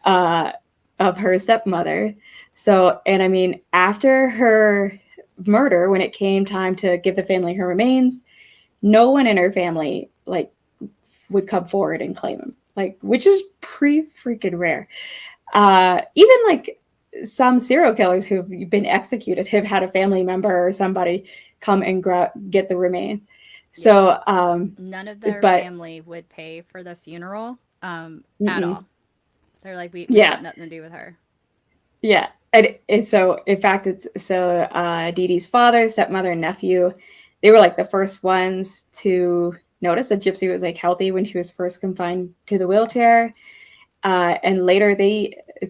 uh, of her stepmother. So, and I mean, after her murder, when it came time to give the family her remains, no one in her family like would come forward and claim him, like, which is pretty freaking rare. Even like some serial killers who've been executed have had a family member or somebody come and get the remains. Yeah. So, None of their but family would pay for the funeral at mm-mm. all. They're like, we Yeah, want nothing to do with her. yeah. And so, in fact, it's so Dee Dee's father, stepmother, and nephew, they were like the first ones to notice that Gypsy was like healthy when she was first confined to the wheelchair. And later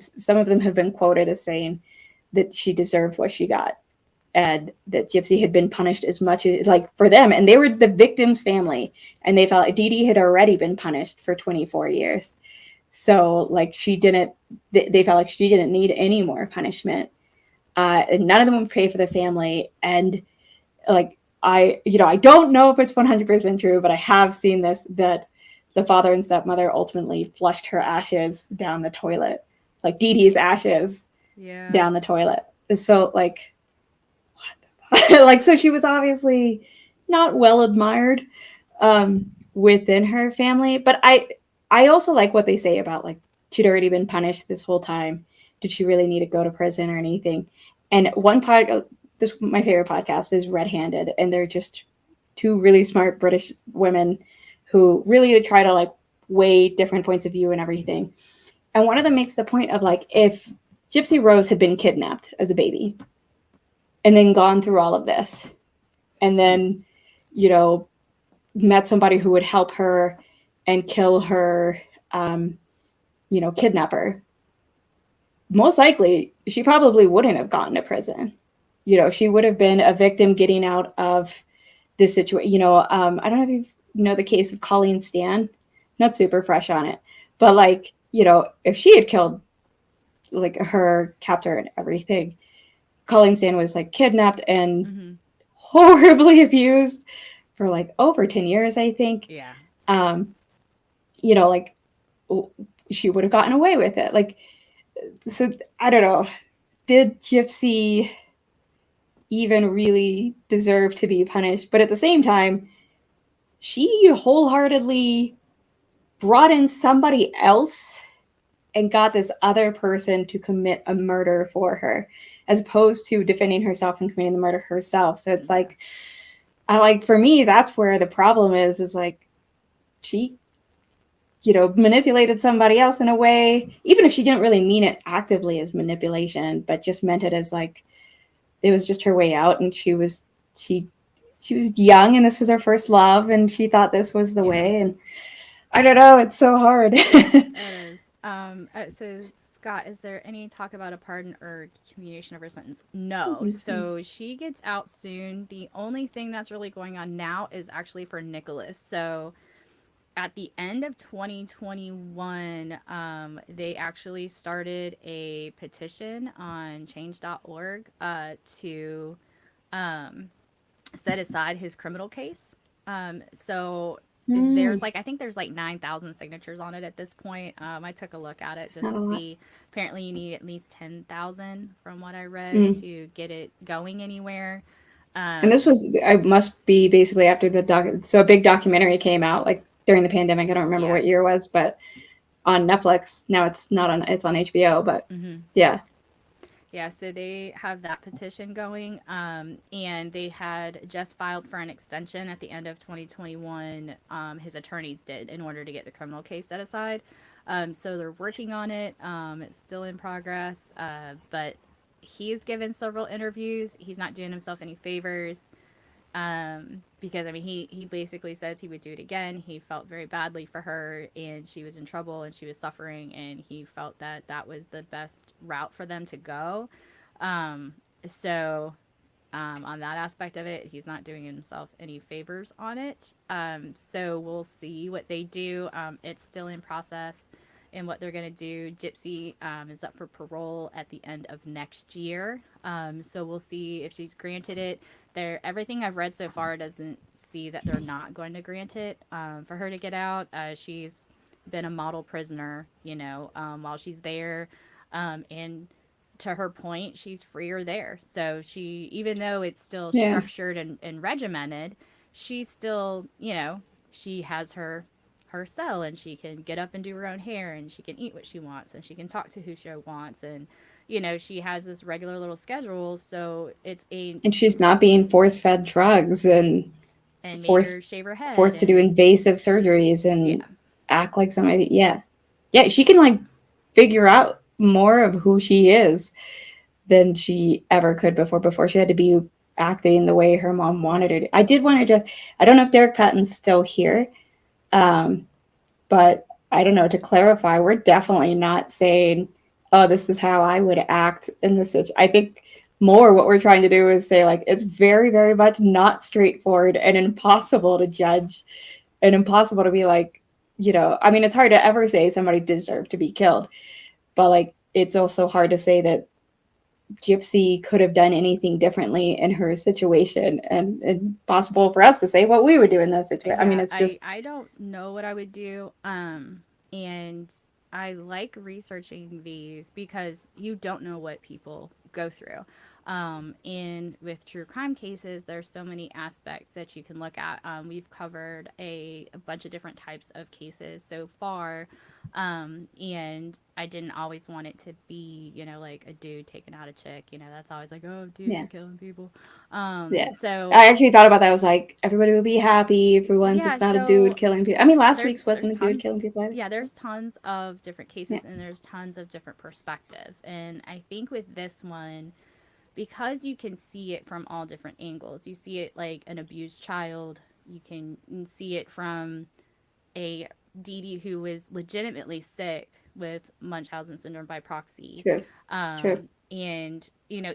some of them have been quoted as saying that she deserved what she got, and that Gypsy had been punished as much as, like, for them, and they were the victim's family, and they felt like Dee Dee had already been punished for 24 years. So like she didn't, they felt like she didn't need any more punishment. And none of them would pay for the family. And like, I don't know if it's 100% true, but I have seen this, that the father and stepmother ultimately flushed her ashes down the toilet, like Dee Dee's ashes Yeah. down the toilet. So like, like, so she was obviously not well admired within her family. But I also like what they say about, like, she'd already been punished this whole time. Did she really need to go to prison or anything? And this, my favorite podcast is Red Handed, and they're just two really smart British women who really try to like weigh different points of view and everything. And one of them makes the point of like, if Gypsy Rose had been kidnapped as a baby and then gone through all of this, and then, you know, met somebody who would help her and kill her, kidnapper, most likely she probably wouldn't have gotten to prison. She would have been a victim getting out of this situation. I don't know if you know the case of Colleen Stan. Not super fresh on it, but like, if she had killed like her captor and everything, Colleen Stan was like kidnapped and horribly abused for like over 10 years, I think. Yeah. Like, she would have gotten away with it. Like, so I don't know. Did Gypsy even really deserve to be punished? But at the same time, she wholeheartedly brought in somebody else and got this other person to commit a murder for her, as opposed to defending herself and committing the murder herself. So it's like, for me, that's where the problem is like, she, manipulated somebody else in a way, even if she didn't really mean it actively as manipulation, but just meant it as like, it was just her way out. And she was young, and this was her first love, and she thought this was the way. And I don't know, it's so hard. It is. So Scott, is there any talk about a pardon or commutation of her sentence? No. So she gets out soon. The only thing that's really going on now is actually for Nicholas. So at the end of 2021, they actually started a petition on change.org to set aside his criminal case. So there's like, I think there's like 9,000 signatures on it at this point. I took a look at it just to see. Apparently, you need at least 10,000 from what I read to get it going anywhere. And this must be basically after so a big documentary came out like during the pandemic. I don't remember what year it was, but on Netflix. Now it's not on, it's on HBO, but yeah. Yeah, so they have that petition going, and they had just filed for an extension at the end of 2021. His attorneys did, in order to get the criminal case set aside. So they're working on it. It's still in progress, but he's given several interviews. He's not doing himself any favors, because I mean, he basically says he would do it again. He felt very badly for her, and she was in trouble and she was suffering, and he felt that that was the best route for them to go. So on that aspect of it, he's not doing himself any favors on it. So we'll see what they do. It's still in process and what they're going to do. Gypsy is up for parole at the end of next year. So we'll see if she's granted it. Everything I've read so far doesn't see that they're not going to grant it for her to get out. She's been a model prisoner, while she's there. And to her point, she's freer there. So she, even though it's still structured and regimented, she's still, she has her cell, and she can get up and do her own hair, and she can eat what she wants, and she can talk to who she wants, and she has this regular little schedule. So and she's not being force fed drugs and forced shave her head, to do invasive surgeries and act like somebody. Yeah, she can like figure out more of who she is than she ever could before she had to be acting the way her mom wanted her to. I did want to I don't know if Derek Patton's still here, but I don't know, to clarify, we're definitely not saying, oh, this is how I would act in this situation. I think more what we're trying to do is say, like, it's very, very much not straightforward and impossible to judge and impossible to be like, I mean, it's hard to ever say somebody deserved to be killed, but like, it's also hard to say that Gypsy could have done anything differently in her situation, and impossible for us to say what we would do in that situation. I mean, Yeah, it's just, I don't know what I would do. And I like researching these because you don't know what people go through. And with true crime cases, there's so many aspects that you can look at. We've covered a bunch of different types of cases so far. And I didn't always want it to be, like a dude taking out a chick. That's always like, oh, dudes yeah, are killing people. yeah. So I actually thought about that. I was like, everybody would be happy for once yeah, it's not a dude so killing people. I mean, last there's week's there's wasn't a dude tons killing people either. yeah, there's tons of different Yeah, cases and there's tons of different perspectives. And I think with this one, because you can see it from all different angles, you see it like an abused child, you can see it from a Dee Dee who was legitimately sick with Munchausen syndrome by proxy. true, true. And,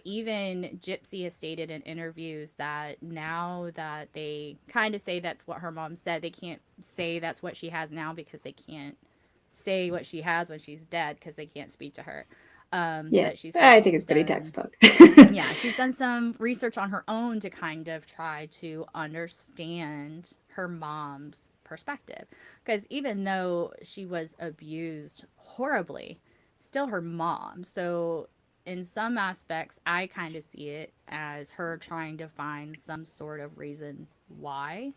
even Gypsy has stated in interviews that now that they kind of say that's what her mom said, they can't say that's what she has now because they can't say what she has when she's dead because they can't speak to her. Yeah, But she said I think she's it's pretty done textbook. yeah, she's done some research on her own to kind of try to understand her mom's perspective. Because even though she was abused horribly, still her mom. So, in some aspects, I kind of see it as her trying to find some sort of reason why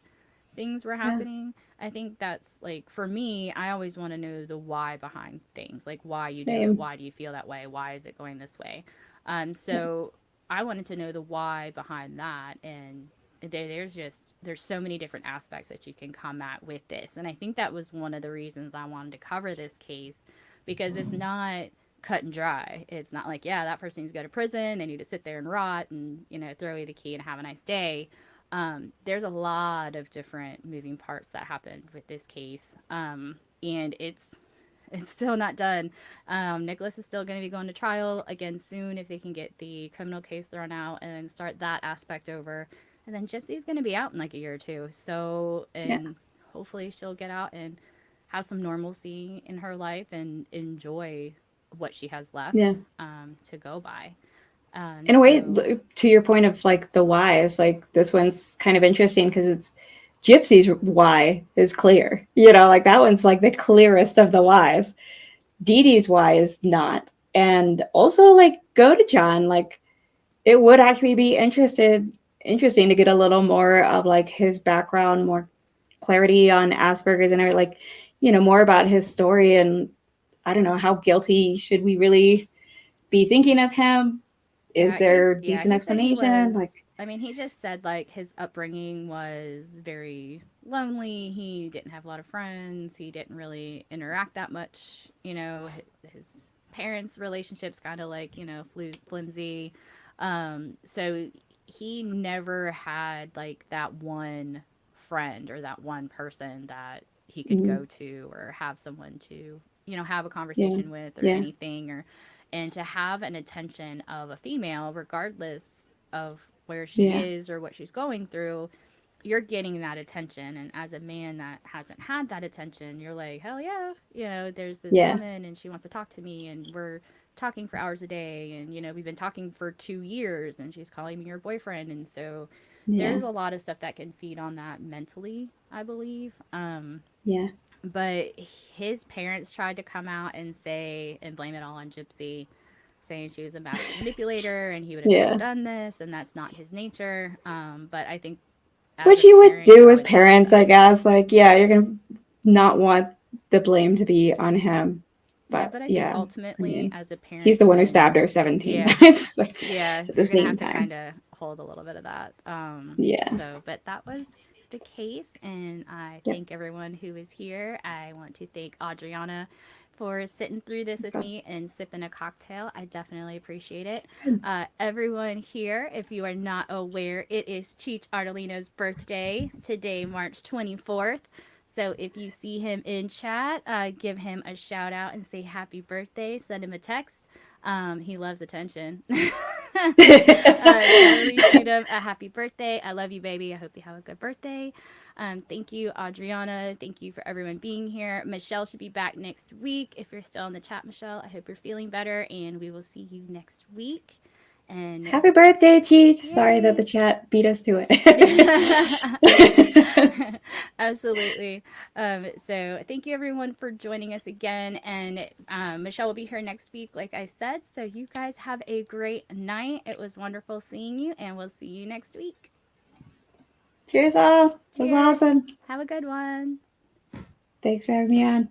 things were Yeah, happening. I think that's like for me, I always want to know the why behind things, like why you do it, same. why do you feel that way, why is it going this way. Yeah, So I wanted to know the why behind that, and there's so many different aspects that you can come at with this, and I think that was one of the reasons I wanted to cover this case because it's not cut and dry. It's not like, yeah, that person needs to go to prison, they need to sit there and rot and throw away the key and have a nice day. There's a lot of different moving parts that happened with this case, and it's still not done. Nicholas is still going to be going to trial again soon if they can get the criminal case thrown out and start that aspect over. And then Gypsy's going to be out in like a year or two. So, yeah, and hopefully she'll get out and have some normalcy in her life and enjoy what she has yeah. left to go by. In a way, So, to your point of like the whys, like this one's kind of interesting because it's Gypsy's why is clear. Like that one's like the clearest of the whys. Dee Dee's why is not. And also, like, go to John. Like, it would actually be interesting to get a little more of like his background, more clarity on Asperger's and everything, like, more about his story. And I don't know, how guilty should we really be thinking of him? Is yeah, he there yeah, decent he said he explanation? was Like, I mean, he just said like his upbringing was very lonely. He didn't have a lot of friends. He didn't really interact that much. His parents' relationships kind of like, flimsy. So he never had like that one friend or that one person that he could mm, go to or have someone to, have a yeah, conversation with or yeah, anything or and to have an attention of a female regardless of where she yeah, is or what she's going through, you're getting that attention. And as a man that hasn't had that attention, you're like, hell yeah, there's this yeah, woman and she wants to talk to me and we're talking for hours a day and we've been talking for 2 years and she's calling me her boyfriend. And so yeah, there's a lot of stuff that can feed on that mentally, I believe. yeah, But his parents tried to come out and say and blame it all on Gypsy, saying she was a master manipulator and he would have never yeah. done this and that's not his nature. But I think as Which a you would parent, do you're as always going to do parents, that. I guess. Like, yeah, you're gonna not want the blame to be on him. Yeah, But but I think yeah, I ultimately, mean, as a he's parent, the one who then stabbed her 17 yeah, times so, yeah, at the you're gonna same have to time. kind of hold a little bit of that. Yeah. But that was the case, and I Yep. thank everyone who is here. I want to thank Adriana for sitting through this That's with fun. me and sipping a cocktail. I definitely appreciate it. It's good. Everyone here, if you are not aware, it is Cheech Ardolino's birthday today, March 24th. So if you see him in chat, give him a shout out and say happy birthday. Send him a text. He loves attention. Totally shoot him a happy birthday. I love you, baby. I hope you have a good birthday. Thank you, Adriana. Thank you for everyone being here. Michelle should be back next week. If you're still in the chat, Michelle, I hope you're feeling better, and we will see you next week. And Happy birthday, Cheech. Sorry that the yay. chat beat us to it. Absolutely. So thank you everyone for joining us again. And Michelle will be here next week, like I said. So you guys have a great night. It was wonderful seeing you, and we'll see you next week. Cheers, all. That was Cheers. awesome. Have a good one. Thanks for having me on.